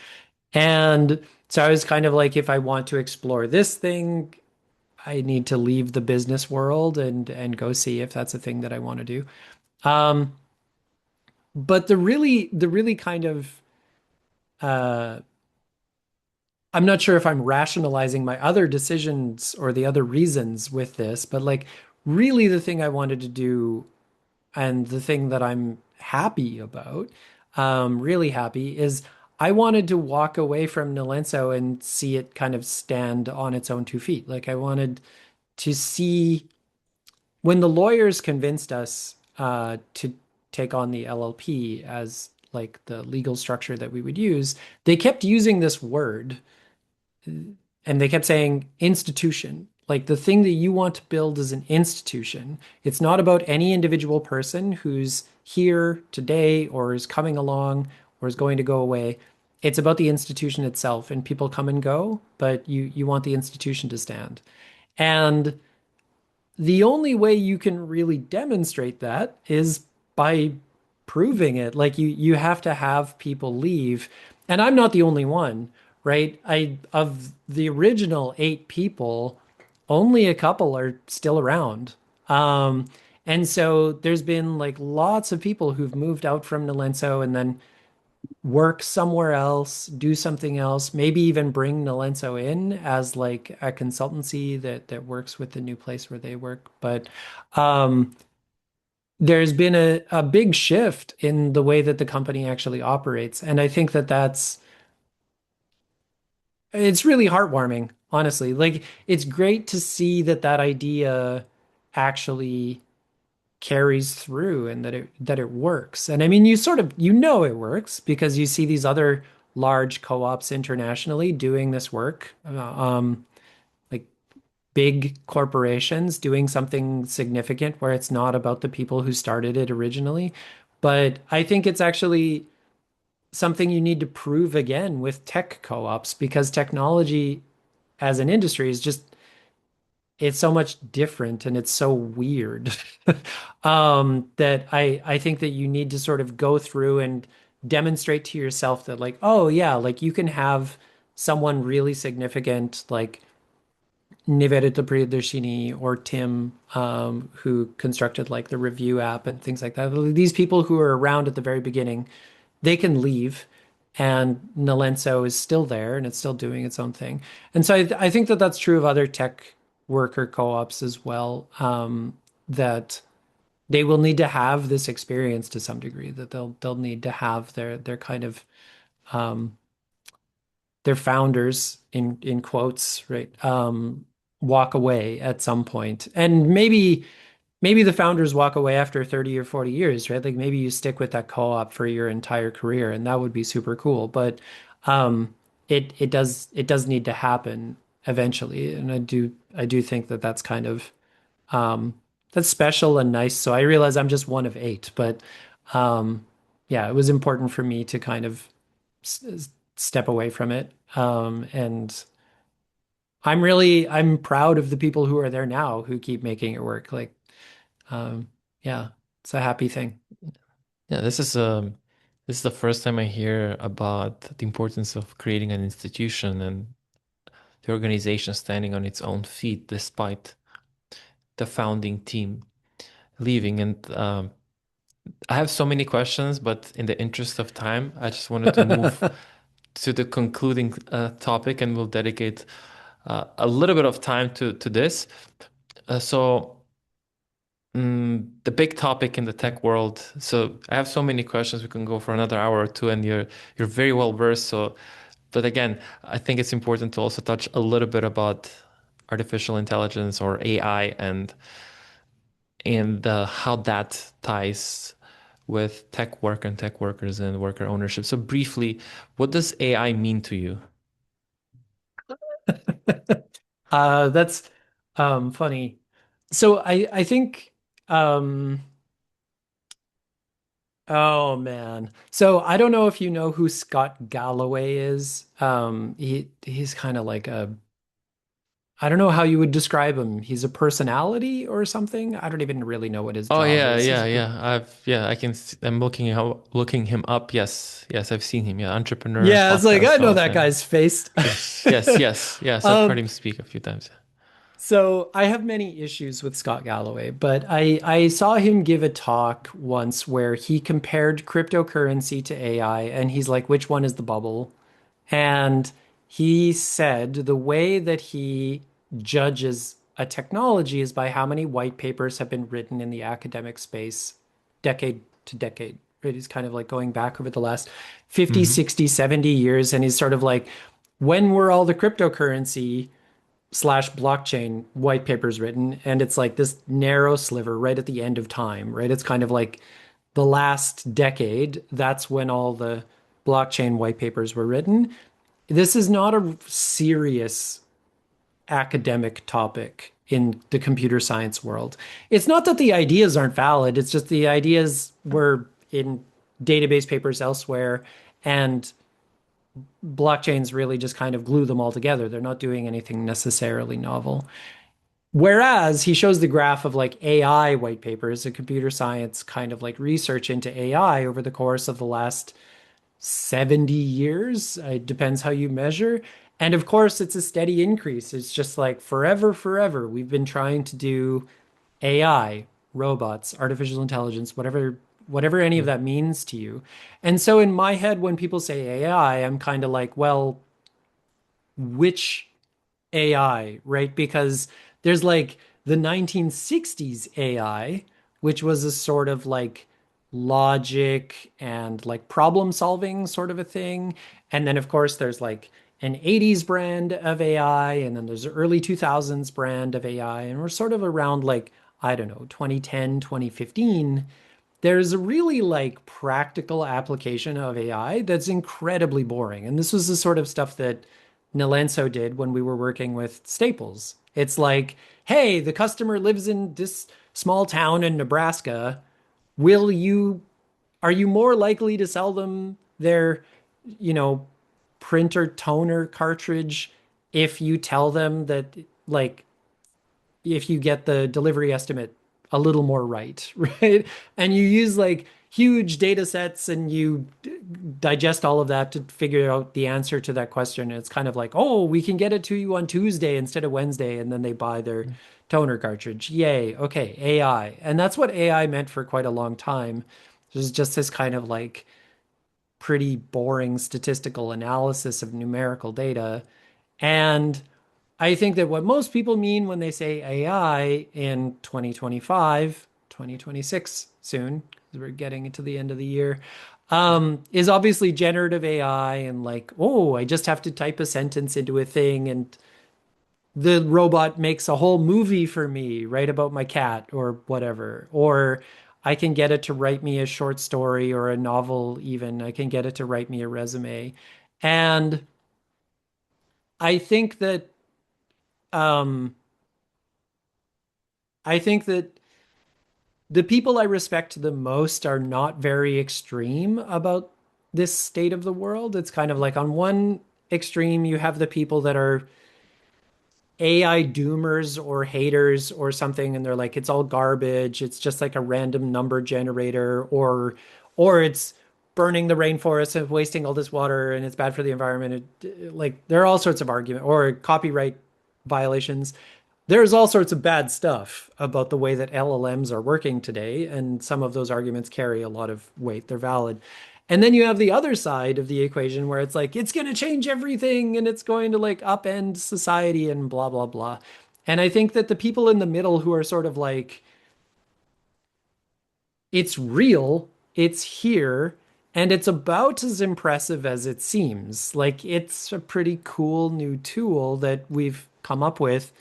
And so I was kind of like, if I want to explore this thing, I need to leave the business world and go see if that's a thing that I want to do. Um, but the really kind of uh I'm not sure if I'm rationalizing my other decisions or the other reasons with this, but like really the thing I wanted to do and the thing that I'm happy about, really happy, is I wanted to walk away from Nilenso and see it kind of stand on its own 2 feet. Like I wanted to see when the lawyers convinced us to take on the LLP as like the legal structure that we would use, they kept using this word and they kept saying institution. Like the thing that you want to build is an institution. It's not about any individual person who's here today or is coming along or is going to go away. It's about the institution itself, and people come and go, but you want the institution to stand. And the only way you can really demonstrate that is by proving it. Like you have to have people leave. And I'm not the only one, right? I of the original 8 people, only a couple are still around. Um, and so there's been like lots of people who've moved out from Nilenso and then work somewhere else, do something else, maybe even bring Nilenso in as like a consultancy that works with the new place where they work. But um, there's been a big shift in the way that the company actually operates. And I think that it's really heartwarming, honestly. Like it's great to see that that idea actually carries through and that it works. And I mean, you sort of it works because you see these other large co-ops internationally doing this work, like big corporations doing something significant where it's not about the people who started it originally. But I think it's actually something you need to prove again with tech co-ops because technology as an industry is just it's so much different and it's so weird that I think that you need to sort of go through and demonstrate to yourself that like, oh yeah, like you can have someone really significant like Nivedita Priyadarshini or Tim, who constructed like the review app and things like that. These people who are around at the very beginning, they can leave, and Nilenso is still there and it's still doing its own thing. And so I think that that's true of other tech worker co-ops as well. That they will need to have this experience to some degree. That they'll need to have their kind of um, their founders in quotes, right? Walk away at some point. And maybe the founders walk away after 30 or 40 years, right? Like maybe you stick with that co-op for your entire career and that would be super cool. But it does need to happen eventually. And I do think that that's kind of that's special and nice. So I realize I'm just one of 8, but um yeah, it was important for me to kind of step away from it. And I'm proud of the people who are there now who keep making it work. Like, um, yeah, it's a happy thing. Yeah, this is the first time I hear about the importance of creating an institution and the organization standing on its own feet despite the founding team leaving. And I have so many questions, but in the interest of time, I just wanted to move to the concluding topic, and we'll dedicate a little bit of time to this. So, the big topic in the tech world. So, I have so many questions. We can go for another hour or two, and you're very well versed. So, but again, I think it's important to also touch a little bit about artificial intelligence or AI and how that ties with tech work and tech workers and worker ownership. So briefly, what does AI mean to you? That's funny. So I think um Oh man. So I don't know if you know who Scott Galloway is. He's kind of like a I don't know how you would describe him. He's a personality or something. I don't even really know what his Oh job yeah, is. yeah, yeah. I'm looking him up. Yes, yes, I've seen him. Yeah, entrepreneur, Yeah, it's like I podcast know host, that and guy's face. yes, yes, yes, yes. I've heard Um, him speak a few times. So I have many issues with Scott Galloway, but I saw him give a talk once where he compared cryptocurrency to AI, and he's like, which one is the bubble? And he said the way that he judges a technology is by how many white papers have been written in the academic space decade to decade. Right? He's kind of like going back over the last 50, Hmm. 60, 70 years, and he's sort of like, when were all the cryptocurrency slash blockchain white papers written? And it's like this narrow sliver right at the end of time, right? It's kind of like the last decade. That's when all the blockchain white papers were written. This is not a serious academic topic in the computer science world. It's not that the ideas aren't valid, it's just the ideas were in database papers elsewhere, and blockchains really just kind of glue them all together. They're not doing anything necessarily novel. Whereas he shows the graph of like AI white papers, a computer science kind of like research into AI over the course of the last 70 years. It depends how you measure. And of course, it's a steady increase. It's just like forever, forever. We've been trying to do AI, robots, artificial intelligence, whatever any of that means to you. And so in my head, when people say AI, I'm kind of like, well, which AI, right? Because there's like the 1960s AI, which was a sort of like logic and like problem solving sort of a thing. And then, of course, there's like an 80s brand of AI, and then there's an early 2000s brand of AI. And we're sort of around like, I don't know, 2010, 2015. There's a really like practical application of AI that's incredibly boring. And this was the sort of stuff that Nilenso did when we were working with Staples. It's like, hey, the customer lives in this small town in Nebraska. Will you, are you more likely to sell them their, you know, printer toner cartridge if you tell them that, like, if you get the delivery estimate a little more right, right? And you use like huge data sets and you digest all of that to figure out the answer to that question. And it's kind of like, oh, we can get it to you on Tuesday instead of Wednesday. And then they buy their toner cartridge. Yay. Okay. AI. And that's what AI meant for quite a long time. There's just this kind of like pretty boring statistical analysis of numerical data. And I think that what most people mean when they say AI in 2025, 2026 soon, because we're getting into the end of the year, is obviously generative AI and like, oh, I just have to type a sentence into a thing and the robot makes a whole movie for me, right, about my cat or whatever. Or I can get it to write me a short story or a novel, even. I can get it to write me a resume. And I think that um, I think that the people I respect the most are not very extreme about this state of the world. It's kind of like on one extreme, you have the people that are AI doomers or haters or something, and they're like, it's all garbage. It's just like a random number generator, or it's burning the rainforest and wasting all this water and it's bad for the environment. Like there are all sorts of argument or copyright violations. There's all sorts of bad stuff about the way that LLMs are working today, and some of those arguments carry a lot of weight. They're valid. And then you have the other side of the equation where it's like, it's going to change everything and it's going to like upend society and blah, blah, blah. And I think that the people in the middle who are sort of like, it's real, it's here, and it's about as impressive as it seems. Like, it's a pretty cool new tool that we've come up with,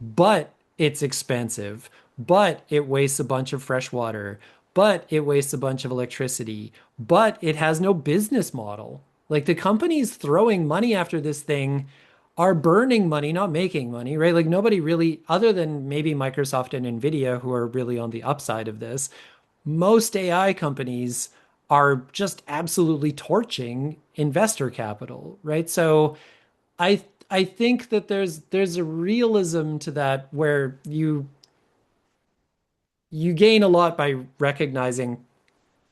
but it's expensive, but it wastes a bunch of fresh water, but it wastes a bunch of electricity, but it has no business model. Like the companies throwing money after this thing are burning money, not making money, right? Like nobody really, other than maybe Microsoft and Nvidia, who are really on the upside of this, most AI companies are just absolutely torching investor capital, right? So I think that there's a realism to that where you gain a lot by recognizing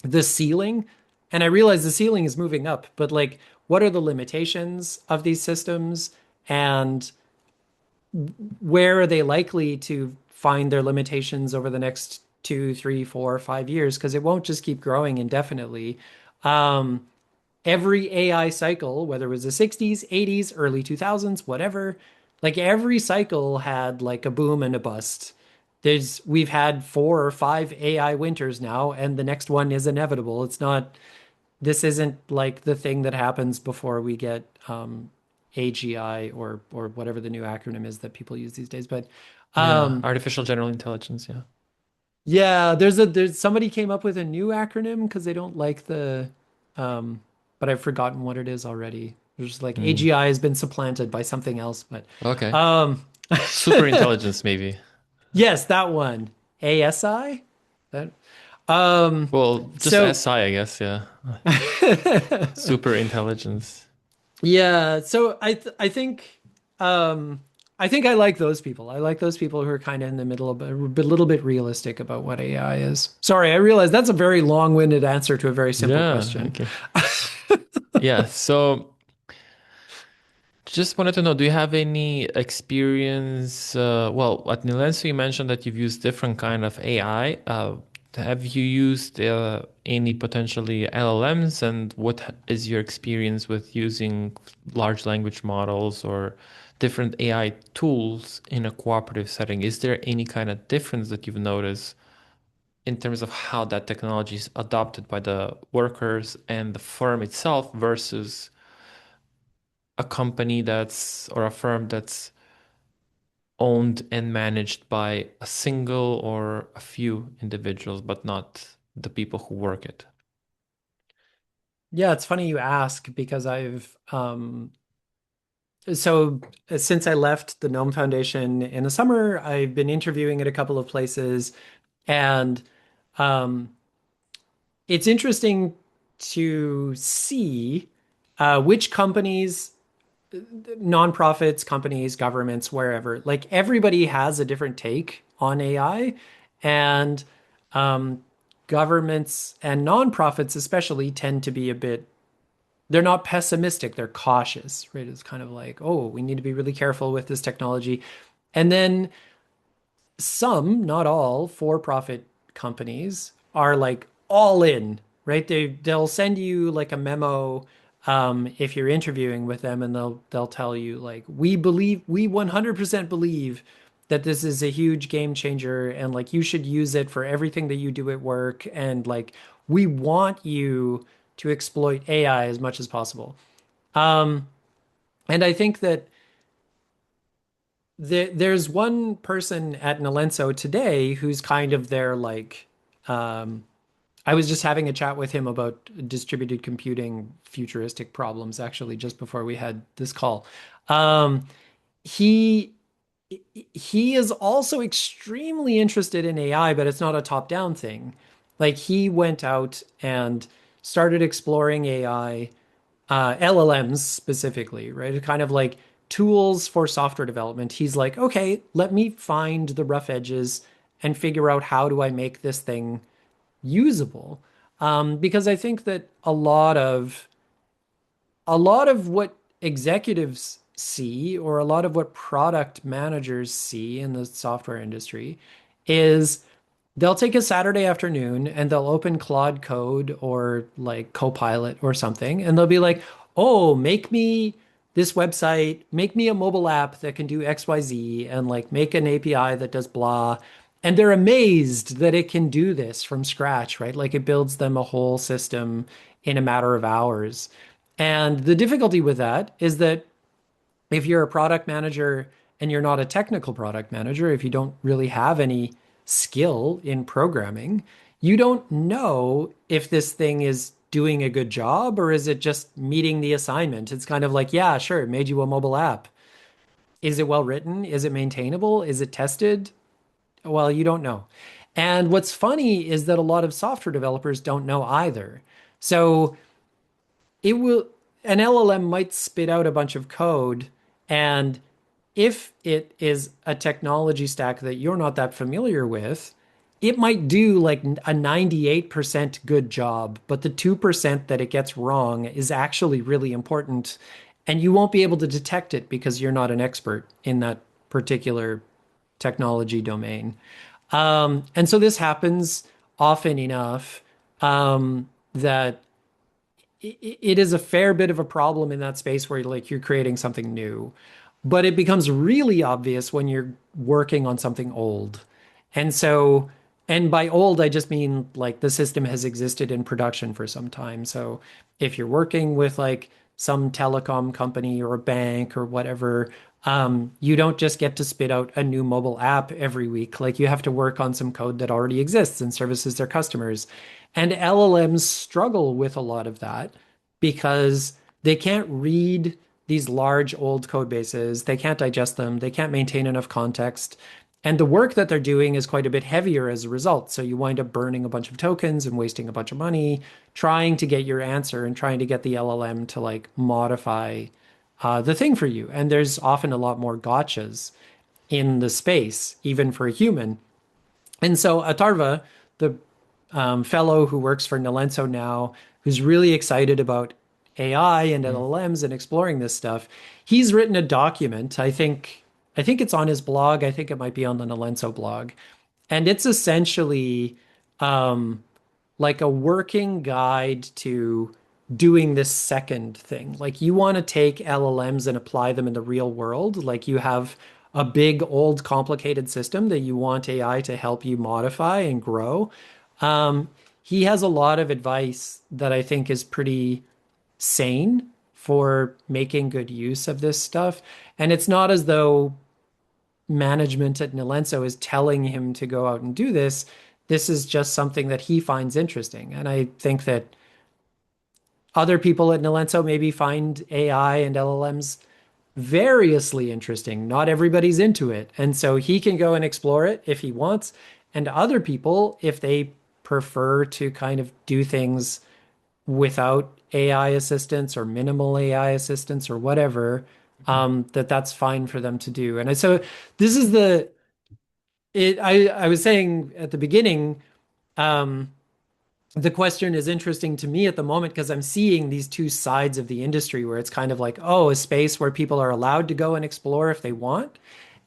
the ceiling. And I realize the ceiling is moving up, but like, what are the limitations of these systems? And where are they likely to find their limitations over the next 2, 3, 4, 5 years? Because it won't just keep growing indefinitely. Um, every AI cycle, whether it was the 60s, 80s, early 2000s, whatever, like every cycle had like a boom and a bust. We've had 4 or 5 AI winters now, and the next one is inevitable. This isn't like the thing that happens before we get AGI or whatever the new acronym is that people use these days. But Yeah, um, artificial general intelligence. Yeah. yeah, there's somebody came up with a new acronym because they don't like um, but I've forgotten what it is already. There's like Mm. AGI has been supplanted by something else, but Okay. um, Super intelligence, maybe. yes, that one. ASI? That Well, just so SI, I guess. Yeah. Super intelligence. yeah, so um I think I like those people. I like those people who are kind of in the middle of a little bit realistic about what AI is. Sorry, I realize that's a very long-winded answer to a very simple Yeah. question. Okay. Yeah. So just wanted to know, do you have any experience? Well, at Nilenso, you mentioned that you've used different kind of AI. Have you used any potentially LLMs, and is your experience with using large language models or different AI tools in a cooperative setting? Is there any kind of difference that you've noticed in terms of how that technology is adopted by the workers and the firm itself versus a company that's or a firm that's owned and managed by a single or a few individuals, but not the people who work it? Yeah, it's funny you ask because so since I left the Gnome Foundation in the summer, I've been interviewing at a couple of places, and um it's interesting to see which companies, nonprofits, companies, governments, wherever, like everybody has a different take on AI. And um, governments and nonprofits, especially, tend to be they're not pessimistic, they're cautious, right? It's kind of like, oh, we need to be really careful with this technology. And then some, not all, for-profit companies are like all in, right? They'll send you like a memo if you're interviewing with them, and they'll tell you like, we 100% believe that this is a huge game changer, and like you should use it for everything that you do at work, and like we want you to exploit AI as much as possible. Um, and I think that there's one person at Nilenso today who's kind of their like um I was just having a chat with him about distributed computing futuristic problems actually just before we had this call. Um he he is also extremely interested in AI, but it's not a top-down thing. Like he went out and started exploring AI, LLMs specifically, right? Kind of like tools for software development. He's like, okay, let me find the rough edges and figure out how do I make this thing usable. Because I think that a lot of what executives see, or a lot of what product managers see in the software industry, is they'll take a Saturday afternoon and they'll open Claude Code or like Copilot or something, and they'll be like, oh, make me this website, make me a mobile app that can do XYZ, and like make an API that does blah. And they're amazed that it can do this from scratch, right? Like it builds them a whole system in a matter of hours. And the difficulty with that is that if you're a product manager and you're not a technical product manager, if you don't really have any skill in programming, you don't know if this thing is doing a good job or is it just meeting the assignment. It's kind of like, yeah, sure, it made you a mobile app. Is it well written? Is it maintainable? Is it tested? Well, you don't know. And what's funny is that a lot of software developers don't know either. So it will, an LLM might spit out a bunch of code, and if it is a technology stack that you're not that familiar with, it might do like a 98% good job, but the 2% that it gets wrong is actually really important. And you won't be able to detect it because you're not an expert in that particular technology domain. And so this happens often enough that it is a fair bit of a problem in that space where like you're creating something new, but it becomes really obvious when you're working on something old. And so, and by old, I just mean like the system has existed in production for some time. So if you're working with like some telecom company or a bank or whatever, you don't just get to spit out a new mobile app every week. Like you have to work on some code that already exists and services their customers. And LLMs struggle with a lot of that because they can't read these large old code bases. They can't digest them. They can't maintain enough context. And the work that they're doing is quite a bit heavier as a result. So you wind up burning a bunch of tokens and wasting a bunch of money trying to get your answer and trying to get the LLM to like modify the thing for you. And there's often a lot more gotchas in the space, even for a human. And so Atarva, the fellow who works for Nilenso now, who's really excited about AI and Mm. LLMs and exploring this stuff, he's written a document. I think it's on his blog. I think it might be on the Nilenso blog. And it's essentially like a working guide to doing this second thing. Like you want to take LLMs and apply them in the real world. Like you have a big, old, complicated system that you want AI to help you modify and grow. Um, he has a lot of advice that I think is pretty sane for making good use of this stuff. And it's not as though management at Nilenso is telling him to go out and do this. This is just something that he finds interesting. And I think that other people at Nilenso maybe find AI and LLMs variously interesting. Not everybody's into it. And so he can go and explore it if he wants. And other people, if they prefer to kind of do things without AI assistance or minimal AI assistance or whatever, that's fine for them to do. And so this is I was saying at the beginning, um, the question is interesting to me at the moment because I'm seeing these two sides of the industry where it's kind of like, oh, a space where people are allowed to go and explore if they want,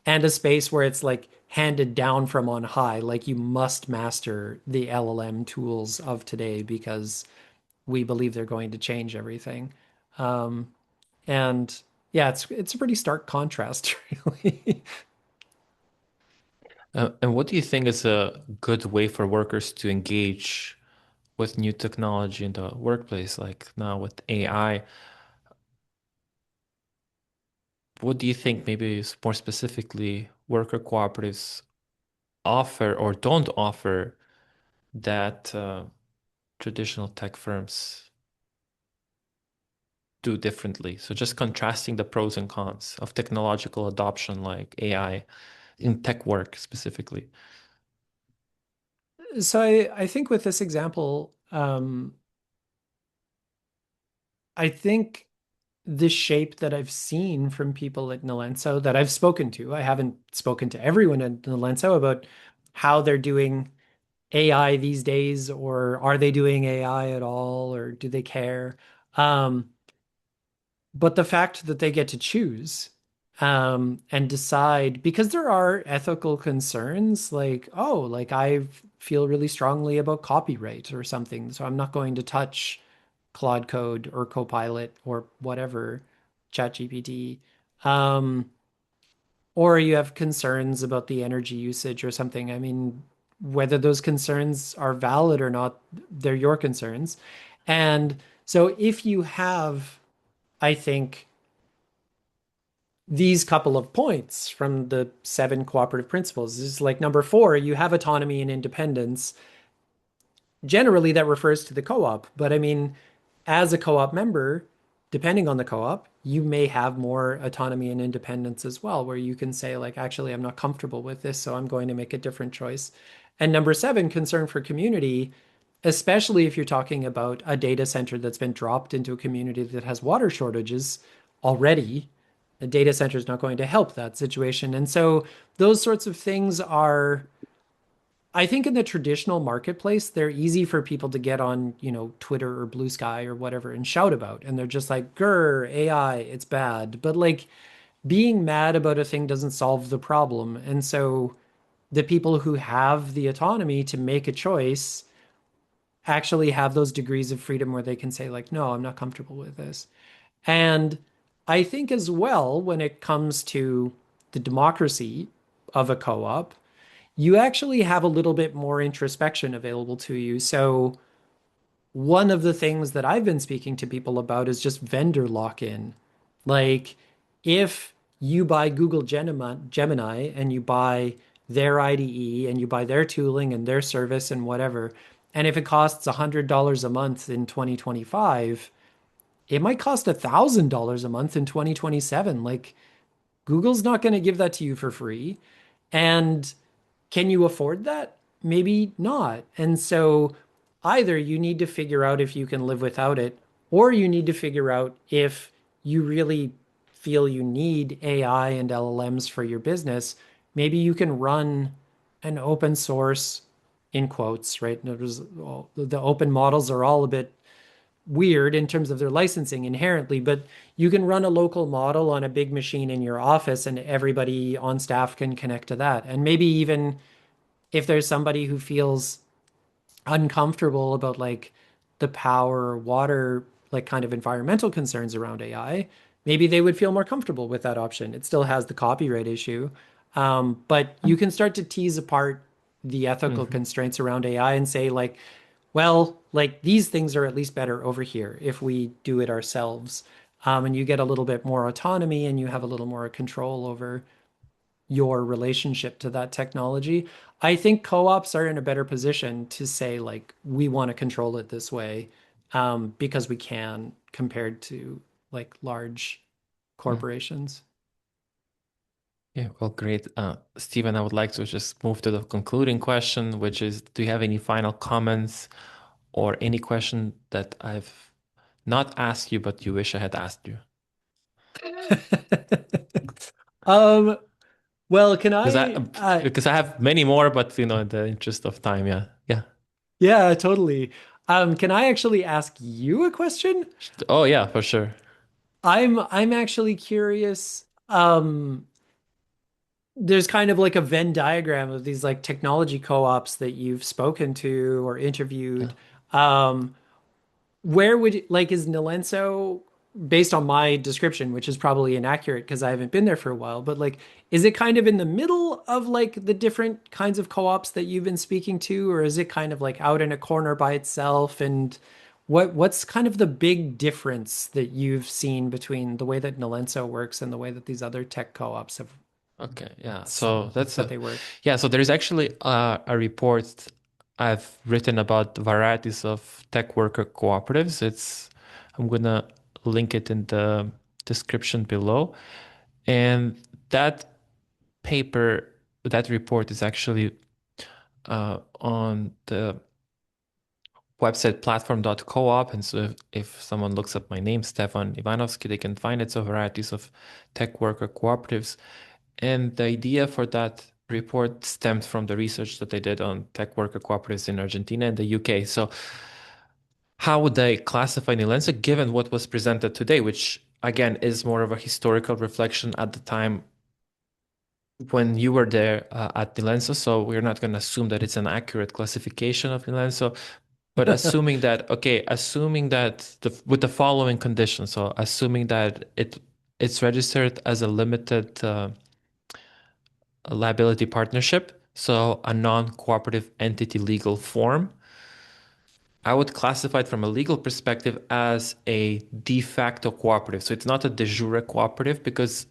and a space where it's like handed down from on high, like you must master the LLM tools of today because we believe they're going to change everything. Um, and yeah, it's a pretty stark contrast, really. And what do you think is a good way for workers to engage with new technology in the workplace, like now with AI? What do you think maybe more specifically worker cooperatives offer or don't offer that traditional tech firms do differently? So just contrasting the pros and cons of technological adoption like AI in tech work specifically. So I think with this example, I think the shape that I've seen from people at Nilenso that I've spoken to, I haven't spoken to everyone at Nilenso about how they're doing AI these days, or are they doing AI at all, or do they care? Um, but the fact that they get to choose and decide, because there are ethical concerns, like, oh, like I feel really strongly about copyright or something, so I'm not going to touch Claude Code or Copilot or whatever, ChatGPT. Um, or you have concerns about the energy usage or something. I mean, whether those concerns are valid or not, they're your concerns. And so if you have, I think, these couple of points from the seven cooperative principles is like number four, you have autonomy and independence. Generally, that refers to the co-op, but I mean, as a co-op member, depending on the co-op, you may have more autonomy and independence as well, where you can say, like, actually, I'm not comfortable with this, so I'm going to make a different choice. And number seven, concern for community, especially if you're talking about a data center that's been dropped into a community that has water shortages already. A data center is not going to help that situation. And so those sorts of things are, I think in the traditional marketplace, they're easy for people to get on, Twitter or Blue Sky or whatever and shout about. And they're just like, grr, AI, it's bad. But like being mad about a thing doesn't solve the problem. And so the people who have the autonomy to make a choice actually have those degrees of freedom where they can say, like, no, I'm not comfortable with this. And I think as well, when it comes to the democracy of a co-op, you actually have a little bit more introspection available to you. So one of the things that I've been speaking to people about is just vendor lock-in. Like if you buy Google Gemini and you buy their IDE and you buy their tooling and their service and whatever, and if it costs $100 a month in 2025, it might cost $1,000 a month in 2027. Like Google's not going to give that to you for free. And can you afford that? Maybe not. And so either you need to figure out if you can live without it, or you need to figure out if you really feel you need AI and LLMs for your business. Maybe you can run an open source in quotes, right? The open models are all a bit weird in terms of their licensing inherently, but you can run a local model on a big machine in your office and everybody on staff can connect to that. And maybe even if there's somebody who feels uncomfortable about like the power or water, like kind of environmental concerns around AI, maybe they would feel more comfortable with that option. It still has the copyright issue. But you can start to tease apart the ethical Mhm. constraints around AI and say, like, well, like these things are at least better over here if we do it ourselves. And you get a little bit more autonomy and you have a little more control over your relationship to that technology. I think co-ops are in a better position to say, like, we want to control it this way, because we can compared to like large Mm. corporations. Yeah, well, great. Stephen, I would like to just move to the concluding question, which is, do you have any final comments or any question that I've not asked you, but you wish I had asked you? Um, well, can Because I I, because I have many more, but in the interest of time, yeah, yeah. yeah, totally. Can I actually ask you a question? Oh, yeah, for sure. I'm actually curious. There's kind of like a Venn diagram of these like technology co-ops that you've spoken to or Yeah. interviewed. Um, where would like is Nilenso based on my description, which is probably inaccurate because I haven't been there for a while, but like is it kind of in the middle of like the different kinds of co-ops that you've been speaking to, or is it kind of like out in a corner by itself? And what's kind of the big difference that you've seen between the way that Nilenso works and the way that these other tech co-ops have Okay, yeah. So said that's that a they work? yeah. So there's actually a report I've written about varieties of tech worker cooperatives. I'm gonna link it in the description below, and that paper, that report is actually on the website platform.coop. And so if someone looks up my name, Stefan Ivanovski, they can find it. So varieties of tech worker cooperatives. And the idea for that report stemmed from the research that I did on tech worker cooperatives in Argentina and the UK. So how would I classify Nilensa given what was presented today, which again is more of a historical reflection at the time when you were there at Nilenso. So we're not going to assume that it's an accurate classification of Nilenso. But assuming that with the following conditions, so assuming that it's registered as a limited liability partnership, so a non-cooperative entity legal form, I would classify it from a legal perspective as a de facto cooperative. So it's not a de jure cooperative because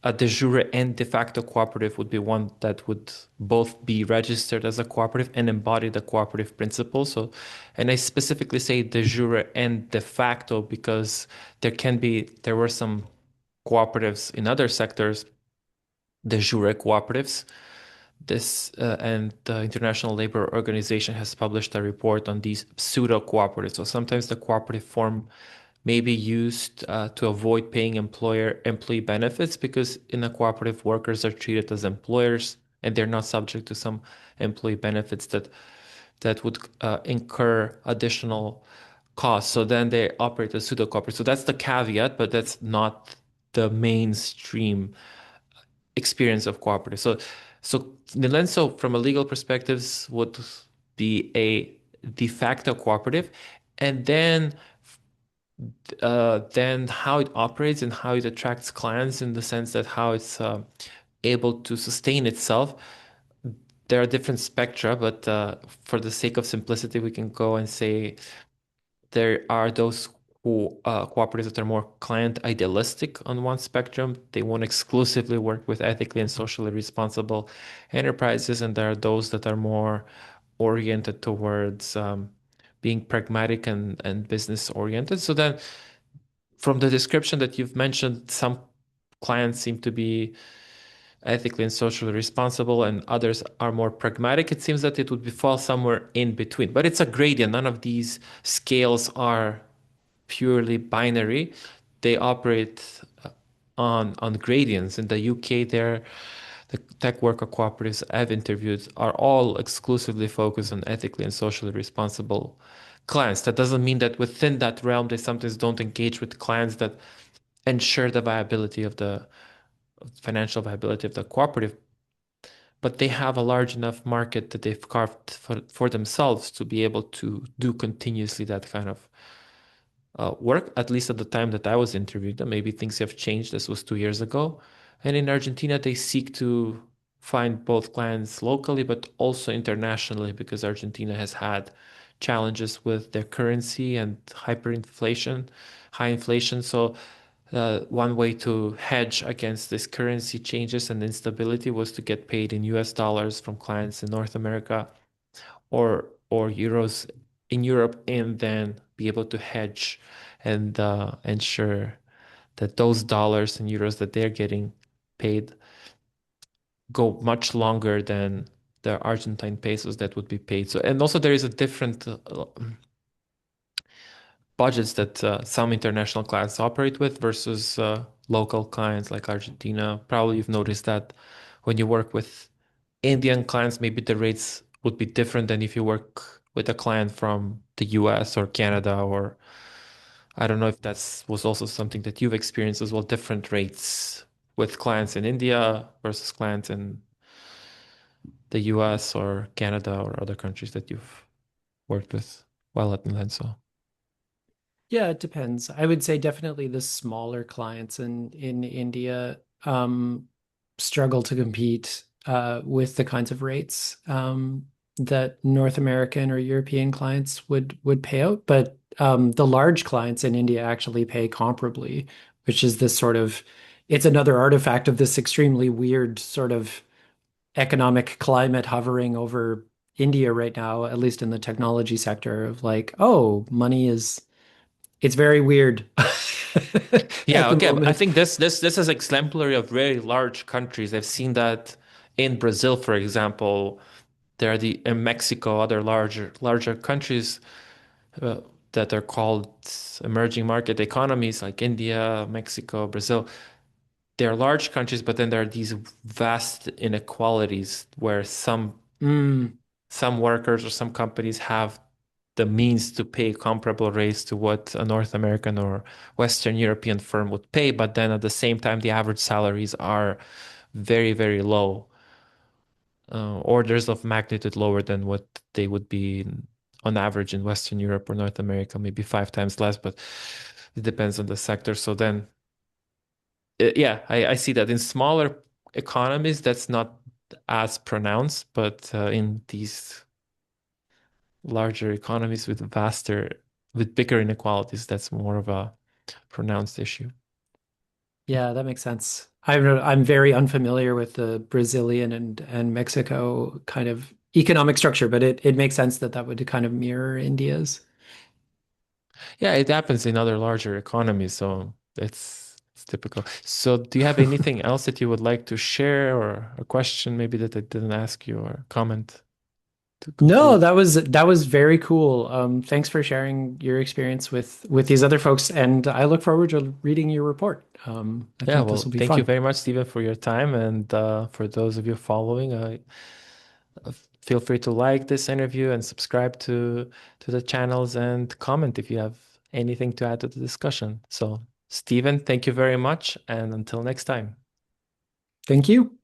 a de jure and de facto cooperative would be one that would both be registered as a cooperative and embody the cooperative principle. So, and I specifically say de jure and de facto because there were some cooperatives in other sectors, de jure cooperatives, This and the International Labor Organization has published a report on these pseudo cooperatives. So sometimes the cooperative form may be used to avoid paying employer employee benefits because in a cooperative, workers are treated as employers and they're not subject to some employee benefits that would incur additional costs. So then they operate as pseudo cooperative. So that's the caveat, but that's not the mainstream experience of cooperative. So Nilenso, from a legal perspective, would be a de facto cooperative, and then how it operates and how it attracts clients in the sense that how it's able to sustain itself. There are different spectra, but for the sake of simplicity, we can go and say there are those who cooperatives that are more client idealistic on one spectrum. They won't exclusively work with ethically and socially responsible enterprises, and there are those that are more oriented towards being pragmatic and business oriented. So then, from the description that you've mentioned, some clients seem to be ethically and socially responsible, and others are more pragmatic. It seems that it would be fall somewhere in between, but it's a gradient. None of these scales are purely binary. They operate on gradients. In the UK, the tech worker cooperatives I've interviewed are all exclusively focused on ethically and socially responsible clients. That doesn't mean that within that realm they sometimes don't engage with clients that ensure the viability of the financial viability of the cooperative, but they have a large enough market that they've carved for themselves to be able to do continuously that kind of work, at least at the time that I was interviewed them. Maybe things have changed. This was 2 years ago. And in Argentina, they seek to find both clients locally, but also internationally, because Argentina has had challenges with their currency and hyperinflation, high inflation. So, one way to hedge against this currency changes and instability was to get paid in US dollars from clients in North America or euros in Europe, and then be able to hedge and ensure that those dollars and euros that they're getting paid go much longer than the Argentine pesos that would be paid. So, and also there is a different budgets that some international clients operate with versus local clients like Argentina. Probably you've noticed that when you work with Indian clients, maybe the rates would be different than if you work with a client from the US or Canada, or I don't know if that's was also something that you've experienced as well, different rates with clients in India versus clients in the US or Canada or other countries that you've worked with while at Nilenso. Yeah, it depends. I would say definitely the smaller clients in India struggle to compete with the kinds of rates that North American or European clients would pay out. But the large clients in India actually pay comparably, which is this sort of it's another artifact of this extremely weird sort of economic climate hovering over India right now, at least in the technology sector, of like, oh, money is it's very weird at Yeah, the okay. I moment. think this is exemplary of very large countries. I've seen that in Brazil, for example. There are the in Mexico, other larger countries uh, that are called emerging market economies like India, Mexico, Brazil. They're large countries, but then there are these vast inequalities where Mm, some workers or some companies have the means to pay comparable rates to what a North American or Western European firm would pay, but then at the same time, the average salaries are very, very low, orders of magnitude lower than what they would be on average in Western Europe or North America, maybe 5 times less, but it depends on the sector. So then, yeah, I see that in smaller economies, that's not as pronounced, but in these larger economies with bigger inequalities, that's more of a pronounced issue. yeah, that makes sense. I'm very unfamiliar with the Brazilian and Mexico kind of economic structure, but it makes sense that that would kind of mirror India's. Yeah, it happens in other larger economies, so it's It's typical. So, do you have anything else that you would like to share, or a question maybe that I didn't ask you, or comment to No, conclude? that was very cool. Thanks for sharing your experience with these other folks, and I look forward to reading your report. I Yeah, think this well, will be thank you fun. very much, Stephen, for your time. And for those of you following, feel free to like this interview and subscribe to the channels and comment if you have anything to add to the discussion. So, Stephen, thank you very much, and until next time. Thank you.